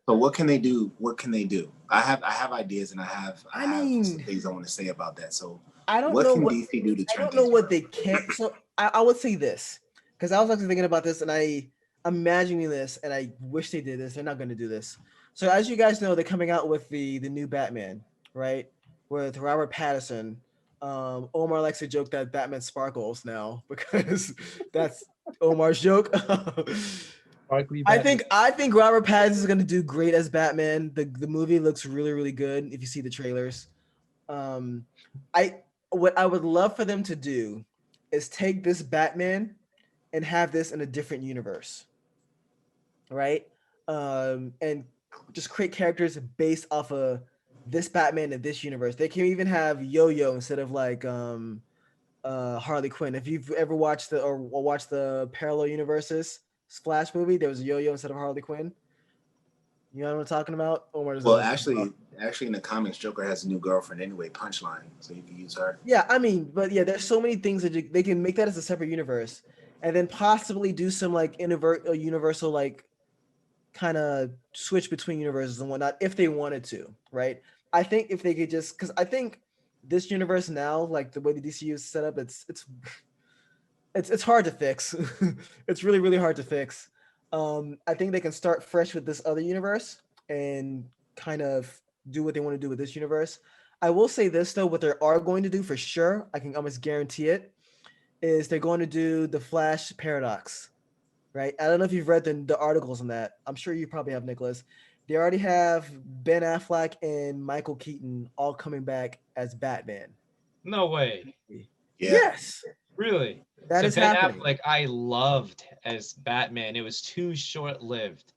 what can they do? What can they do? I have ideas, and I have some things I want to say about that. So I don't what know can what DC do to I turn don't know things what around? they can't. So I would say this, because I was actually thinking about this and I'm imagining this, and I wish they did this. They're not going to do this. So as you guys know, they're coming out with the new Batman, right? With Robert Pattinson. Omar likes to joke that Batman sparkles now because that's Omar's joke. Sparkly I Batman. think Robert Pattinson is going to do great as Batman. The movie looks really, really good if you see the trailers. What I would love for them to do is take this Batman and have this in a different universe, right? And just create characters based off of this Batman in this universe. They can even have Yo-Yo instead of like Harley Quinn. If you've ever watched the parallel universes Flash movie, there was a Yo-Yo instead of Harley Quinn. You know what I'm talking about? Well, actually, in the comics, Joker has a new girlfriend anyway, Punchline, so you can use her. Yeah, I mean, but yeah, there's so many things that they can make that as a separate universe, and then possibly do some like universal like kind of switch between universes and whatnot if they wanted to, right? I think if they could just, because I think this universe now, like the way the DCU is set up, it's hard to fix. It's really, really hard to fix. I think they can start fresh with this other universe and kind of do what they want to do with this universe. I will say this though, what they are going to do for sure, I can almost guarantee it, is they're going to do the Flash paradox, right? I don't know if you've read the articles on that. I'm sure you probably have, Nicholas. They already have Ben Affleck and Michael Keaton all coming back as Batman. No way. Yeah. Yes. Really? That so is Ben happening. Affleck, I loved as Batman. It was too short-lived.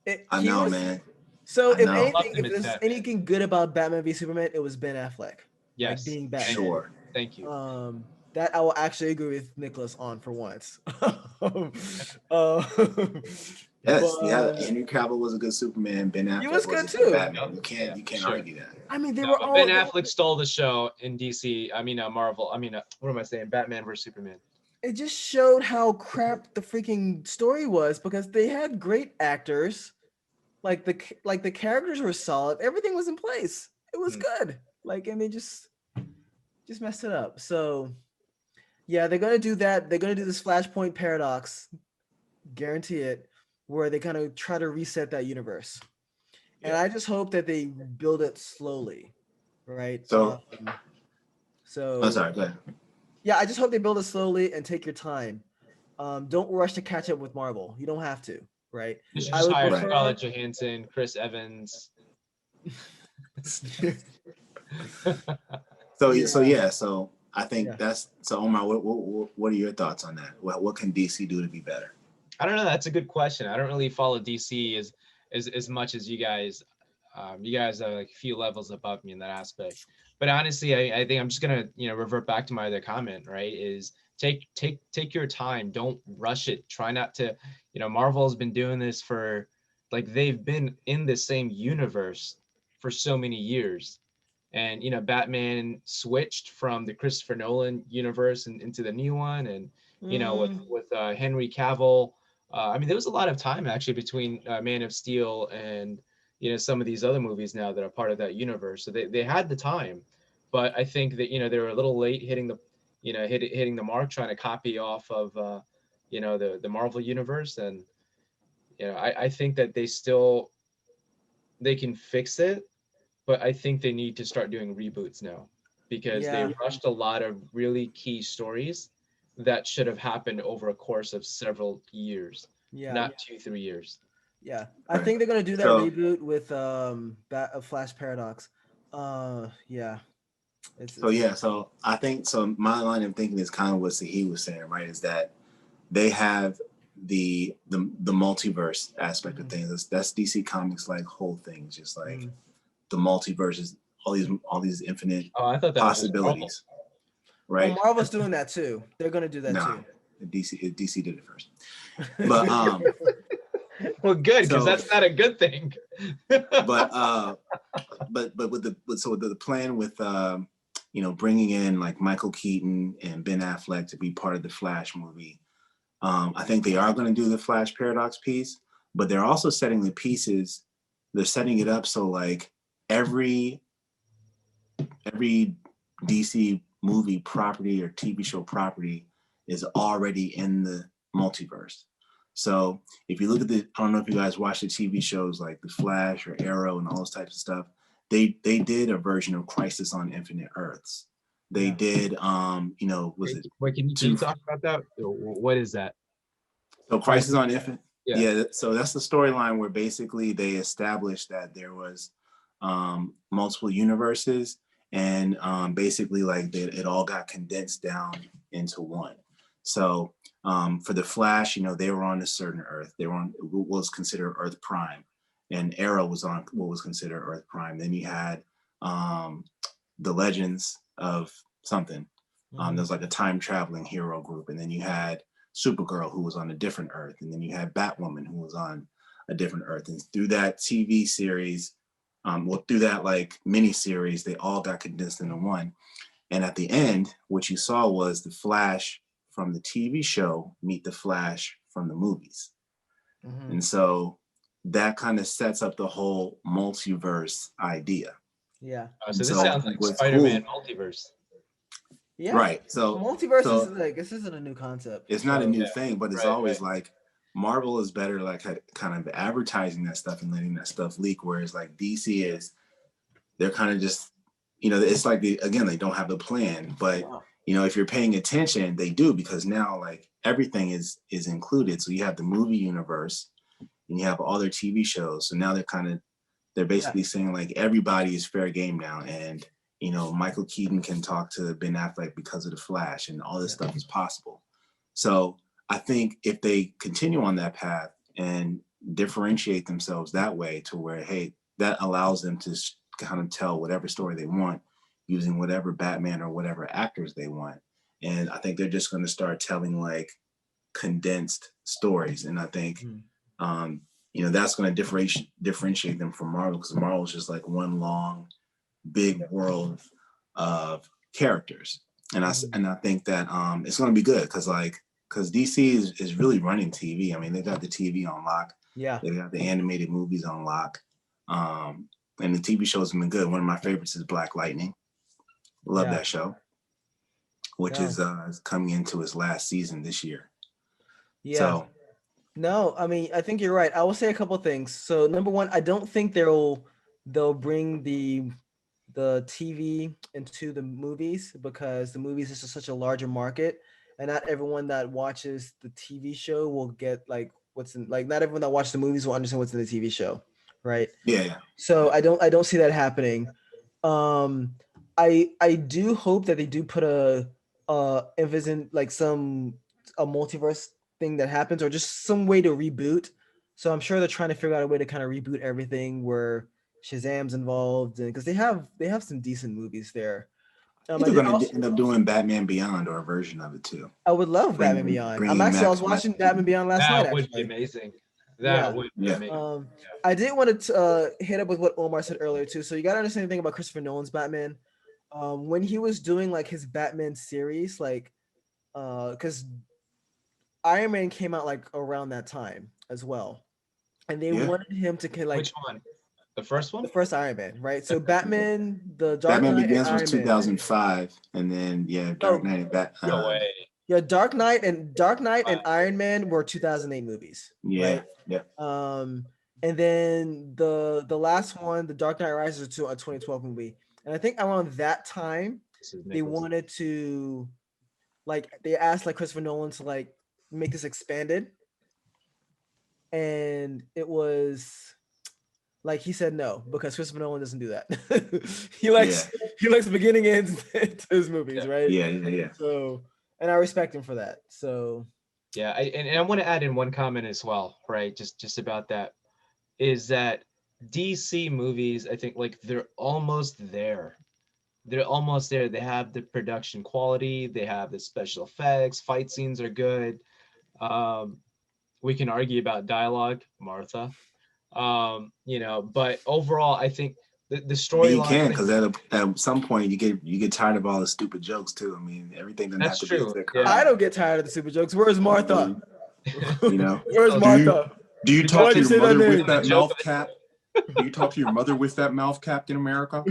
I know, man. So if know. anything, Loved him if as there's Batman. anything good about Batman v Superman, it was Ben Affleck. Yes. Like being Batman. Sure. Thank you. That I will actually agree with Nicholas on for once. Yes, yeah. Henry Cavill was a good Superman. Ben Affleck was good a too. good Batman. You can't Sure. argue that. I mean, they No, were but all. Ben Affleck stole the show in DC. I mean, Marvel. I mean, what am I saying? Batman versus Superman. It just showed how crap the freaking story was because they had great actors, like the characters were solid. Everything was in place. It was good. Like, and they just messed it up. So, yeah, they're gonna do that. They're gonna do this Flashpoint paradox, guarantee it, where they kind of try to reset that universe. And I just hope that they build it slowly, right? So, I'm sorry, go ahead. Yeah, I just hope they build it slowly and take your time. Don't rush to catch up with Marvel. You don't have to, right? You should I just would hire prefer- Scarlett Johansson, Chris Evans. So I think Yeah. that's so. Omar, what are your thoughts on that? What can DC do to be better? I don't know. That's a good question. I don't really follow DC as much as you guys. You guys are like a few levels above me in that aspect. But honestly, I think I'm just gonna revert back to my other comment. Right? Is take your time. Don't rush it. Try not to. Marvel has been doing this for like they've been in the same universe for so many years. And Batman switched from the Christopher Nolan universe and into the new one, and with Henry Cavill. I mean, there was a lot of time actually between Man of Steel and some of these other movies now that are part of that universe. So they had the time, but I think that they were a little late hitting the hitting the mark, trying to copy off of the Marvel universe. And I think that they can fix it, but I think they need to start doing reboots now because they rushed a lot of really key stories that should have happened over a course of several years, not 2-3 years. Yeah, I think they're gonna do that reboot with Flash Paradox. Yeah. So I think my line of thinking is kind of what Sahi was saying, right? Is that they have the multiverse aspect of things. That's DC Comics like whole thing, just like the multiverse is all these infinite possibilities. Right. Well, Marvel's doing that too. They're gonna do that too. DC did it first. But well, good, because that's not a good thing. but with the plan with bringing in like Michael Keaton and Ben Affleck to be part of the Flash movie, I think they are going to do the Flash Paradox piece, but they're also setting the pieces. They're setting it up so like every DC movie property or TV show property is already in the multiverse. So if you look at I don't know if you guys watch the TV shows like The Flash or Arrow and all those types of stuff, they did a version of Crisis on Infinite Earths. They did, was it? Wait, can you talk about that? What is that? So Crisis on Infinite. Yeah. Yeah. So that's the storyline where basically they established that there was multiple universes, and basically like it all got condensed down into one. So for the Flash, they were on a certain Earth. They were on what was considered Earth Prime, and Arrow was on what was considered Earth Prime. Then you had the Legends of something. There's like a time traveling hero group, and then you had Supergirl, who was on a different Earth, and then you had Batwoman, who was on a different Earth. And through that TV series, through that like mini series, they all got condensed into one. And at the end, what you saw was the Flash from the TV show meet the Flash from the movies. And so that kind of sets up the whole multiverse idea. Yeah. So this sounds like Spider-Man multiverse. Yeah. Right. So multiverse is like, this isn't a new concept. It's not a new thing, but it's always like Marvel is better like kind of advertising that stuff and letting that stuff leak, whereas like DC they're kind of just, it's like they don't have the plan, but if you're paying attention, they do, because now like everything is included. So you have the movie universe and you have all their TV shows. So now they're basically saying like everybody is fair game now, and Michael Keaton can talk to Ben Affleck because of the Flash, and all this stuff is possible. So I think if they continue on that path and differentiate themselves that way, to where, hey, that allows them to kind of tell whatever story they want using whatever Batman or whatever actors they want. And I think they're just going to start telling like condensed stories. And I think, that's going to differentiate them from Marvel, because Marvel is just like one long, big world of characters. And I think that it's going to be good, because DC is really running TV. I mean, they got the TV on lock. Yeah. They got the animated movies on lock. And the TV shows have been good. One of my favorites is Black Lightning. Love that show, which is coming into its last season this year. Yeah. So, no, I mean, I think you're right. I will say a couple of things. So number one, I don't think they'll bring the TV into the movies, because the movies is just such a larger market, and not everyone that watches the TV show will get like not everyone that watches the movies will understand what's in the TV show, right? Yeah. So I don't see that happening. I do hope that they do put a envision like a multiverse thing that happens, or just some way to reboot. So I'm sure they're trying to figure out a way to kind of reboot everything where Shazam's involved, and because they have some decent movies there. They're going to end up doing Batman Beyond, or a version of it too. I would love Batman Beyond. I was watching Batman Beyond last night. That would be amazing. That would be amazing. I did want to hit up with what Omar said earlier too. So you got to understand the thing about Christopher Nolan's Batman. When he was doing like his Batman series, like, because Iron Man came out like around that time as well, and they wanted him to like, which one? The first one? The first Iron Man, right? So Batman, the Dark Batman Knight Begins was Iron 2005, and then Dark Knight. No way. Yeah, Dark Knight and Iron Man were 2008 movies. Yeah, right? yeah. And then the last one, The Dark Knight Rises, to a 2012 movie, and I think around that time they wanted to, like, they asked like Christopher Nolan to like make this expanded, and it was like he said no, because Christopher Nolan doesn't do that. he likes beginning ends to his movies, right? Yeah. So, and I respect him for that. So yeah, and I want to add in one comment as well, right? Just about that, is that DC movies, I think, like, they're almost there. They're almost there. They have the production quality, they have the special effects, fight scenes are good. We can argue about dialogue, Martha. But overall, I think the storyline. You can, because at some point you get tired of all the stupid jokes too. I mean, everything doesn't have to be. Yeah. I don't get tired of the stupid jokes. Where's Martha? You know, Where's Martha? do you Why'd talk to you your say that mother name? with that mouth cap? Do you talk to your mother with that mouth cap in America?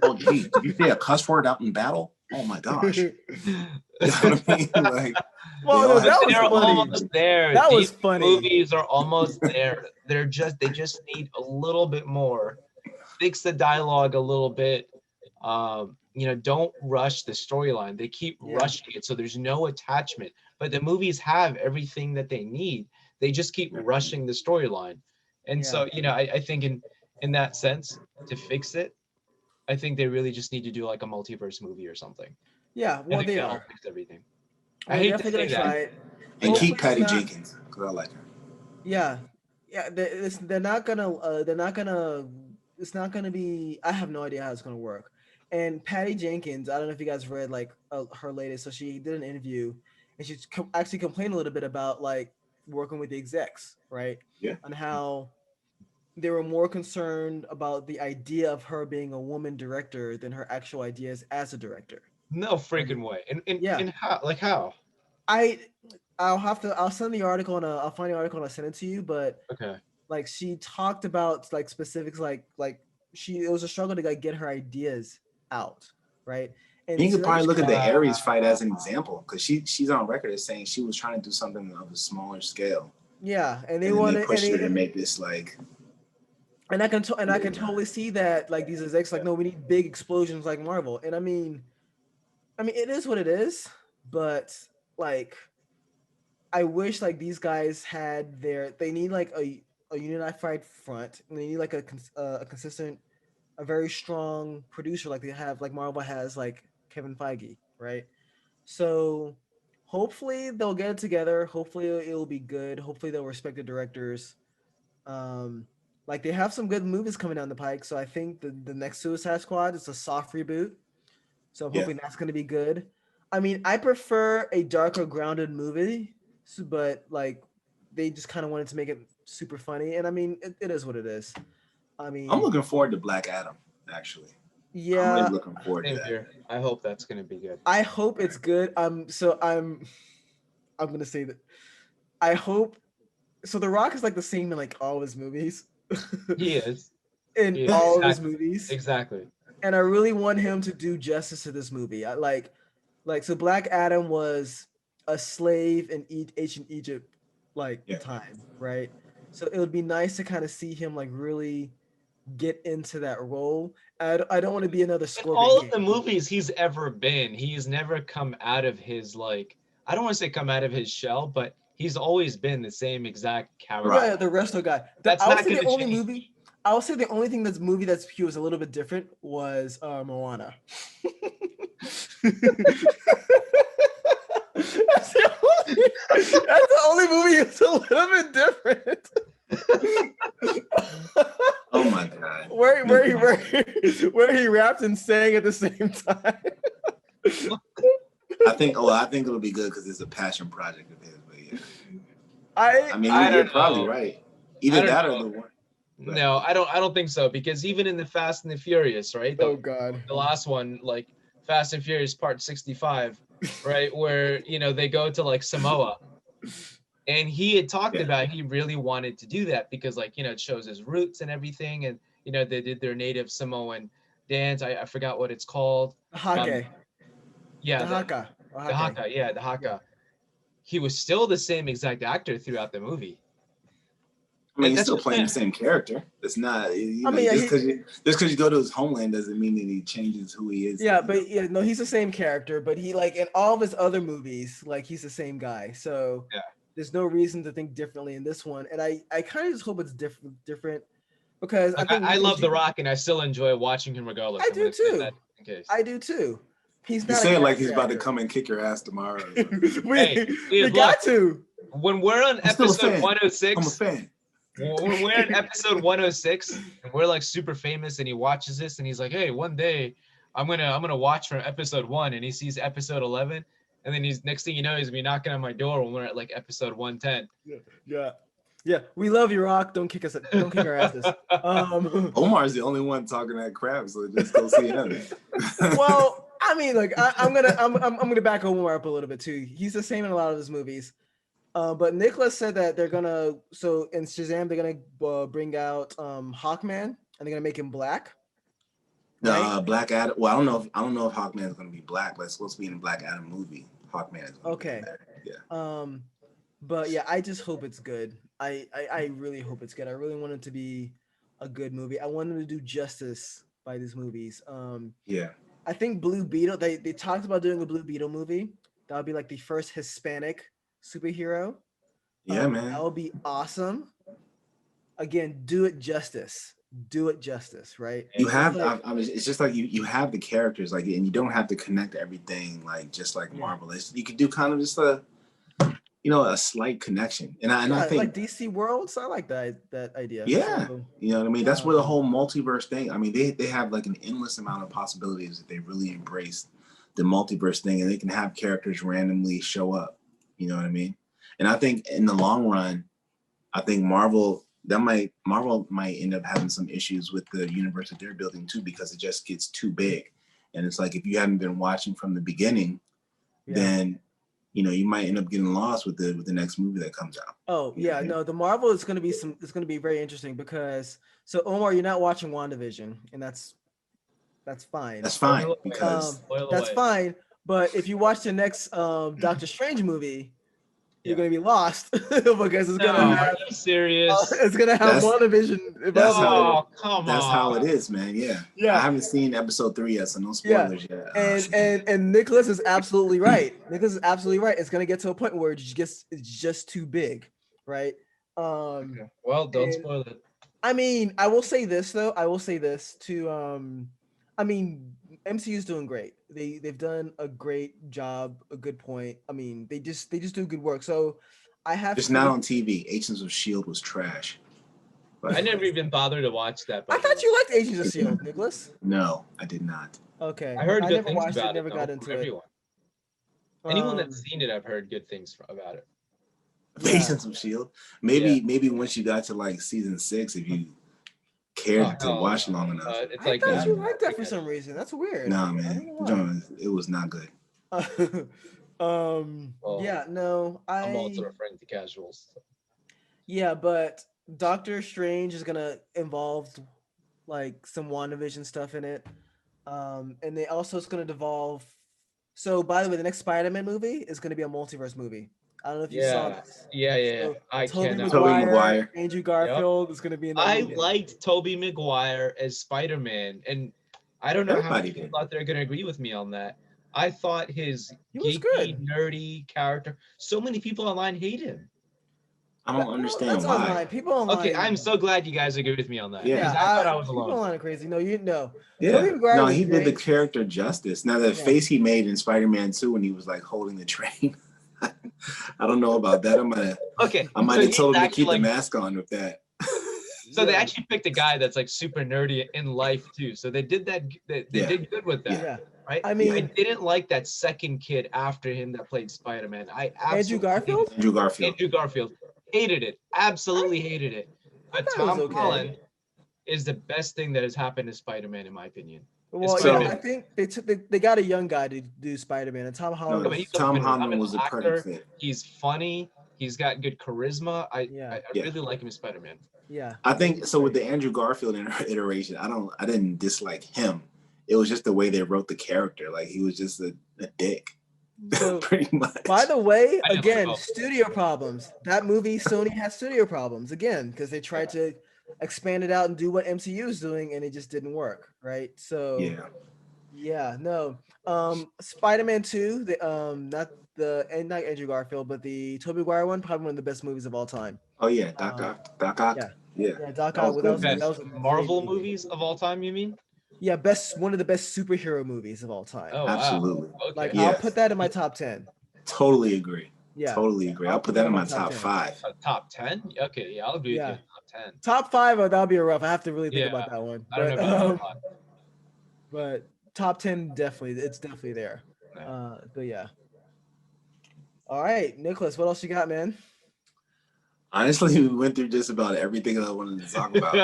Oh, geez, did you say a cuss word out in battle? Oh my gosh. You know what I mean? Like, Well, they no, all that have was They're funny. almost there. That was These funny. movies are almost there. They just need a little bit more. Fix the dialogue a little bit. Don't rush the storyline. They keep Yeah. rushing it, so there's no attachment. But the movies have everything that they need. They just keep rushing the storyline. And so, I think in that sense, to fix it, I think they really just need to do like a multiverse movie or something. Yeah, well, I think they that'll are. fix everything. I They're hate to definitely say gonna that. try it. and Hopefully keep it's Patty not- Jenkins because I like her. Yeah, yeah. They're not gonna. They're not gonna. It's not gonna be. I have no idea how it's gonna work. And Patty Jenkins, I don't know if you guys read like her latest. So she did an interview, and she actually complained a little bit about like working with the execs, right? Yeah. And how they were more concerned about the idea of her being a woman director than her actual ideas as a director. No freaking way. Yeah. And how? Like how? I'll send the article and I'll find the article and I'll send it to you. But Okay. like she talked about like specifics, like it was a struggle to like get her ideas out, right? And You so could that probably just look at the goes- Aries fight as an example because she's on record as saying she was trying to do something of a smaller scale. yeah, and And they then wanted they pushed her to and make this like I can totally see that like these execs like no, we need big explosions like Marvel, and I mean it is what it is, but like I wish like these guys had they need like a unified front, and they need like a consistent, a very strong producer like they have, like Marvel has like Kevin Feige, right? So hopefully they'll get it together. Hopefully it'll be good. Hopefully they'll respect the directors. Like they have some good movies coming down the pike. So I think the next Suicide Squad is a soft reboot. So I'm hoping that's going to be good. I mean, I prefer a darker, grounded movie, but like they just kind of wanted to make it super funny. And I mean, it is what it is. I mean, I'm looking forward to Black Adam, actually. yeah, I'm really looking forward to Same that. here. I hope that's gonna be good. I hope it's good. I'm gonna say that I hope. So The Rock is like the same in like all his movies. He is. in He is. all of his Exactly. movies. Exactly. And I really want him to do justice to this movie. I like so Black Adam was a slave in ancient Egypt time, right? So it would be nice to kind of see him like really get into that role. I don't want to be another In Scorpion all of King. the movies he's ever been, he's never come out of his like, I don't want to say come out of his shell, but he's always been the same exact character. Yeah, the wrestler guy. That's I would not say the gonna only change. movie. I would say the only thing that's he was a little bit different was Moana. That's the only movie that's a little bit different. Oh my god. Where he rapped and sang at the same time. I think it'll be good because it's a passion project of his. But yeah, I mean, I you're don't probably know. right. I Either don't that know. or the one. No, I don't think so, because even in the Fast and the Furious, right? God. The last one, like Fast and Furious Part 65, right, where they go to like Samoa, and he had talked about he really wanted to do that because it shows his roots and everything, and they did their native Samoan dance. I forgot what it's called. The hake. Yeah, The haka. the haka. Yeah, the haka. He was still the same exact actor throughout the movie. I mean, he's That's still what playing I'm the same character. It's not. mean, Just because you go to his homeland doesn't mean that he changes who he is. Yeah, but no, he's the same character, but he like in all of his other movies, like he's the same guy. So there's no reason to think differently in this one. And I kind of just hope it's different because I love The Rock and I still enjoy watching him regardless. I do too. In case. I do too. He's You not say it like character he's about to actor. come and kick your ass tomorrow. we got to. When we're on I'm still a episode fan. 106, I'm a fan. when we're in episode 106 and we're like super famous and he watches this and he's like, hey, one day I'm gonna watch from episode 1, and he sees episode 11, and then he's next thing you know he's gonna be knocking on my door when we're at like episode 110. Yeah. We love you, Rock. Don't kick our asses. Omar's the only one talking that crap, so just go see him. Well, I mean, like I'm gonna back Omar up a little bit too. He's the same in a lot of his movies. But Nicholas said that they're gonna so in Shazam they're gonna bring out Hawkman and they're gonna make him black. Right? Black Adam. Well, I don't know if Hawkman is going to be black, but it's supposed to be in the Black Adam movie. Hawkman is going to be there. Yeah. But yeah, I just hope it's good. I really hope it's good. I really want it to be a good movie. I want them to do justice by these movies. Yeah. I think Blue Beetle. They talked about doing a Blue Beetle movie. That would be like the first Hispanic superhero. Yeah, man. That would be awesome. Again, do it justice. Do it justice, right? You have, I mean, it's just like you have the characters, like, and you don't have to connect everything like just like Marvel. You could do kind of just a slight connection, and I think like DC Worlds. I like that idea. Yeah, so, you know what I mean. That's where the whole multiverse thing. I mean, they have like an endless amount of possibilities if they really embrace the multiverse thing, and they can have characters randomly show up. You know what I mean? And I think in the long run, I think Marvel might end up having some issues with the universe that they're building too, because it just gets too big. And it's like if you haven't been watching from the beginning, then you might end up getting lost with the next movie that comes out. Oh yeah, no, the Marvel is going to be very interesting because Omar, you're not watching WandaVision, and that's fine. That's fine because that's fine. But if you watch the next Doctor Strange movie, you're gonna be lost because it's gonna have. Are you serious? It's gonna have WandaVision. That's how it is, man. Yeah. I haven't seen episode 3 yet, so no spoilers yet. And Nicholas is absolutely right. It's gonna get to a point where it's just too big, right? Well, don't spoil it. I mean, I will say this though. I mean, MCU's doing great. They've done a great job, a good point. I mean, they just do good work. So I have just not on TV. Agents of S.H.I.E.L.D. was trash. But I never even bothered to watch that. I thought you liked Agents of S.H.I.E.L.D., Nicholas. No, I did not. Okay. I heard good things watched about it. Never got into everyone. Anyone that's seen it, I've heard good things about it. Agents of S.H.I.E.L.D. Maybe once you got to like season 6, if you cared to watch long enough. It's I like thought you liked that for some reason. That's weird. Nah, man. It was not good. Well, yeah, no, I'm also referring to casuals. Yeah, but Doctor Strange is gonna involve like some WandaVision stuff in it. And they also it's gonna devolve. So by the way, the next Spider-Man movie is gonna be a multiverse movie. I don't know if you saw this. Yeah. So, Tobey Maguire. Andrew Garfield is gonna be in that movie. liked Tobey Maguire as Spider-Man, and I don't know how many people out there are gonna agree with me on that. I thought his geeky, nerdy character. So many people online hate him. I don't understand why. Online. People online. Okay, I'm so glad you guys agree with me on that. Yeah, I thought I was alone. People online are crazy. No, you know. Yeah, no, he did the character justice. Now the face he made in Spider-Man 2 when he was like holding the train. I don't know about that. I might have told him to keep the mask on with that. So they actually picked a guy that's like super nerdy in life too. So they did that. They did good with that. Yeah. Right. I mean, I didn't like that second kid after him that played Spider-Man. Andrew Garfield. Andrew Garfield hated it. Absolutely hated it. But Tom Holland is the best thing that has happened to Spider-Man, in my opinion. Well, I think they got a young guy to do Spider-Man, and Tom Holland. No, Tom Holland was a perfect fit. He's funny. He's got good charisma. I really like him as Spider-Man. Yeah. I think so. With the Andrew Garfield iteration, I didn't dislike him. It was just the way they wrote the character. Like he was just a dick. So, pretty much. By the way, again, studio problems. That movie, Sony has studio problems again because they tried to expand it out and do what MCU is doing, and it just didn't work, right? So Spider-Man 2, not Andrew Garfield, but the Tobey Maguire one, probably one of the best movies of all time. Oh yeah, Doc Ock. Yeah, Doc Ock. That was Marvel movies of all time, you mean? Yeah, one of the best superhero movies of all time. Oh, absolutely. Wow. Okay. Like I'll put that in my top 10. Totally agree. Yeah, totally agree. I'll put that in my top 5. Top 10? Okay, yeah, I'll agree with you. Top 10. Top 5, that'll be rough. I have to really think about that one. I don't know. But top 10, definitely, it's definitely there. But yeah. All right, Nicholas, what else you got, man? Honestly, we went through just about everything I wanted to talk about.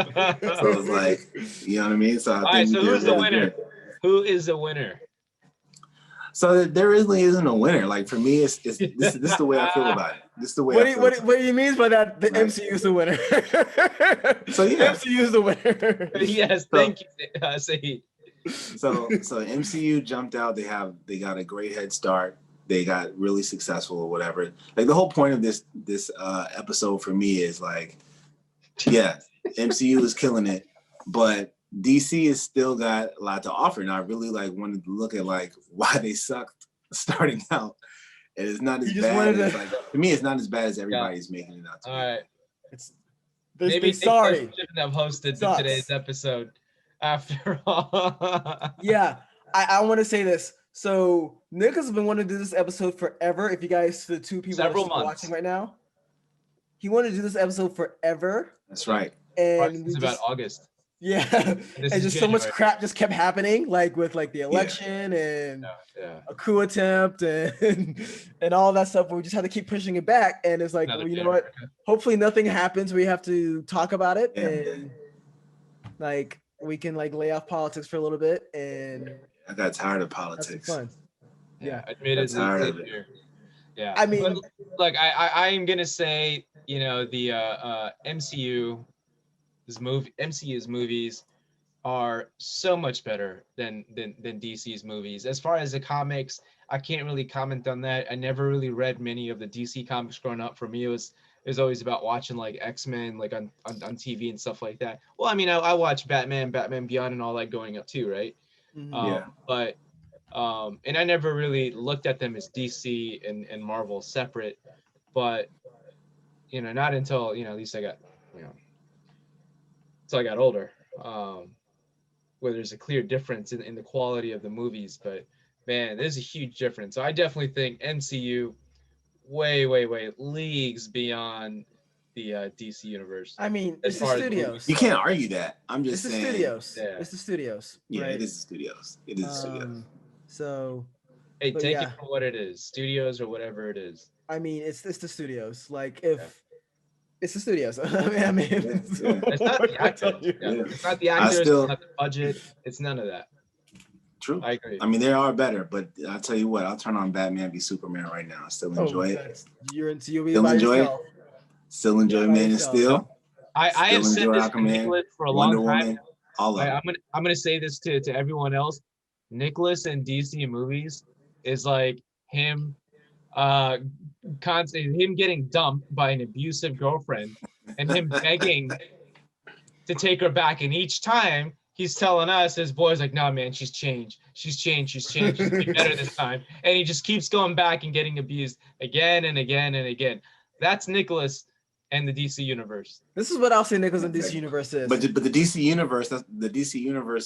So it was like, you know what I mean? So I think who's the winner? Who is the winner? So there really isn't a winner. Like for me, this is the way I feel about it. This is the way What do you mean by that? The MCU is the winner. So yeah, MCU is the winner. Yes, thank you, Saeed. So MCU jumped out. They got a great head start. They got really successful or whatever. Like the whole point of this episode for me is like, yeah, MCU is killing it, but DC has still got a lot to offer. And I really like wanted to look at like why they sucked starting out. And it's not as bad as like, to me, it's not as bad as everybody's making it out to be. All right. Maybe sorry. Shouldn't have hosted today's episode after all. Yeah, I want to say this. So Nick has been wanting to do this episode forever. If you guys, the two people Several are months. watching right now, he wanted to do this episode forever. That's right. And It's about August. Yeah, and just so much crap just kept happening, like with like the election and a coup attempt and all that stuff. We just had to keep pushing it back, and it's like, well, you know what? Hopefully nothing happens. We have to talk about it, and like we can like lay off politics for a little bit. And I got tired of politics. Fun. Yeah, admittedly. Tired of it. Yeah, I mean, like I am gonna say, you know, the MCU's movies are so much better than DC's movies. As far as the comics, I can't really comment on that. I never really read many of the DC comics growing up. For me, it was always about watching like X-Men, like on TV and stuff like that. Well, I mean, I watched Batman Beyond and all that going up too, right? Mm-hmm. But and I never really looked at them as DC and Marvel separate. But you know, not until, you know, at least I got, you know, until I got older, where there's a clear difference in the quality of the movies. But man, there's a huge difference. So I definitely think MCU way leagues beyond the DC universe. I mean, it's the studios. You can't argue that. I'm just saying. It's the studios. Yeah. It's the studios. Yeah, right? it is the studios. It is the studios. So. Hey, take it for what it is. Studios or whatever it is. I mean, it's the studios. Like it's the studios. I mean, it's not the actors. It's not the actors. It's not the budget. It's none of that. True. I agree. I mean, there are better, but I'll tell you what. I'll turn on Batman v Superman right now. I still enjoy it. You'll still enjoy yourself. It. Still enjoy Man of Steel. I have said this to Nicholas for a long time. Woman, all of I'm gonna say this to everyone else. Nicholas in DC movies is like him. Constantly him getting dumped by an abusive girlfriend and him begging to take her back, and each time he's telling us, his boy's like, nah man, she's changed, she's better this time, and he just keeps going back and getting abused again and again and again. That's Nicholas and the DC universe. This is what I'll say Nicholas and DC universe is. But the DC universe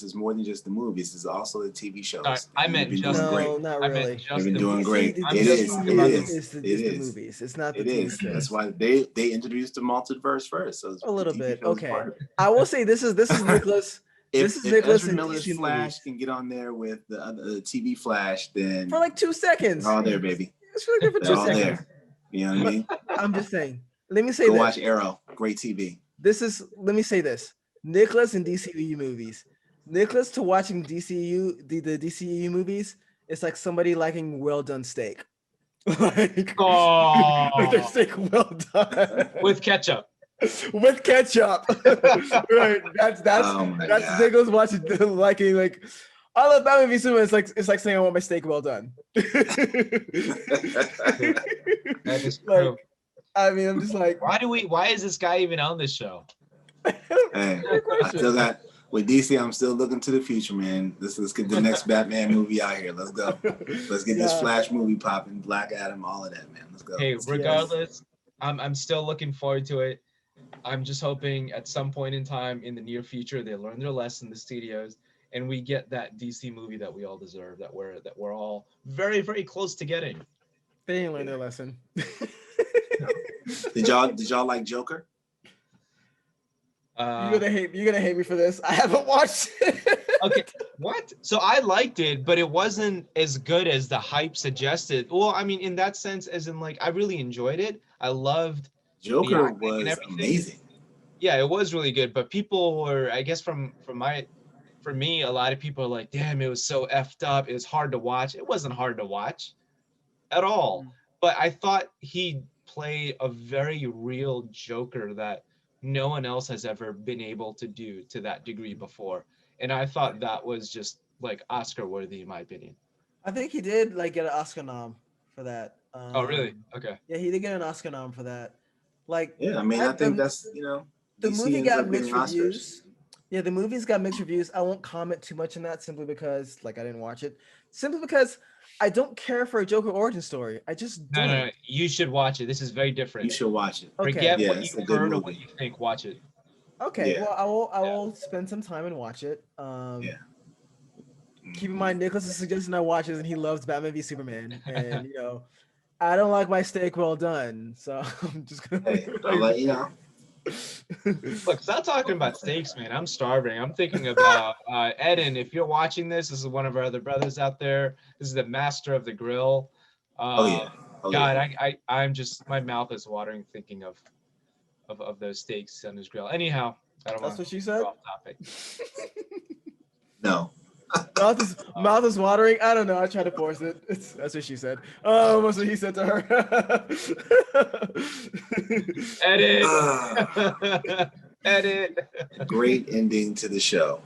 is more than just the movies. It's also the TV shows. Sorry, I meant just not really. They've been doing great. It is the movies. It's not the TV shows. That's why they introduced the multiverse first. So a little bit. Okay. I will say this is Nicholas. If Ezra Miller's Flash can get on there with the TV Flash, then for like 2 seconds. They're all there, baby. It's really good for 2 seconds. There. You know what I mean? I'm just saying. Let me say this. Go watch Arrow. Great TV. Let me say this. Nicholas in DCEU movies. Nicholas to watching DCEU, the DCEU movies, it's like somebody liking well done steak. Like their steak well done. With ketchup. With ketchup. Right. That's Nicholas watching liking like I love Batman v Superman. It's like saying I want my steak well done. That is true. I mean, I'm just like, why is this guy even on this show? Hey, I still got with DC. I'm still looking to the future, man. Let's get the next Batman movie out here. Let's go. Let's get this Flash movie popping. Black Adam, all of that, man. Let's go. Hey, regardless, I'm still looking forward to it. I'm just hoping at some point in time in the near future they learn their lesson, the studios, and we get that DC movie that we all deserve, that we're all very, very close to getting. They ain't learned their lesson. Did y'all like Joker? You're gonna hate me for this. I haven't watched it. Okay, what? So I liked it, but it wasn't as good as the hype suggested. Well, I mean, in that sense, as in like I really enjoyed it. I loved Joker was amazing. Yeah, it was really good, but people were, I guess, from for me, a lot of people are like, damn, it was so effed up. It was hard to watch. It wasn't hard to watch at all. But I thought he played a very real Joker that no one else has ever been able to do to that degree before. And I thought that was just like Oscar worthy, in my opinion. I think he did like get an Oscar nom for that. Oh, really? Okay. Yeah, he did get an Oscar nom for that. Like, Yeah, I mean, I think that's, you know, the DC movie ends got up getting mixed Oscars. reviews. Yeah, the movie's got mixed reviews. I won't comment too much on that simply because, like, I didn't watch it. Simply because I don't care for a Joker origin story. I just don't. No, you should watch it. This is very different. You should watch it. Okay. Forget Yeah, what it's a you've good heard or movie. what you think. Watch it. Okay, Yeah. well, I will spend some time and watch it. Yeah. Keep in mind, Nicholas is suggesting I watch it, and he loves Batman v Superman, and you know, I don't like my steak well done, so I'm just gonna. Hey, I'll let you know. Look, stop talking about steaks, man. I'm starving. I'm thinking about Eden. If you're watching this is one of our other brothers out there. This is the master of the grill. Oh, God, yeah. I'm just, my mouth is watering thinking of those steaks on his grill. Anyhow, I don't That's want what she to said. off topic. No. Mouth is watering. I don't know. I try to force it. That's what she said. Oh, that's what he said to her. Edit. Edit. Great ending to the show.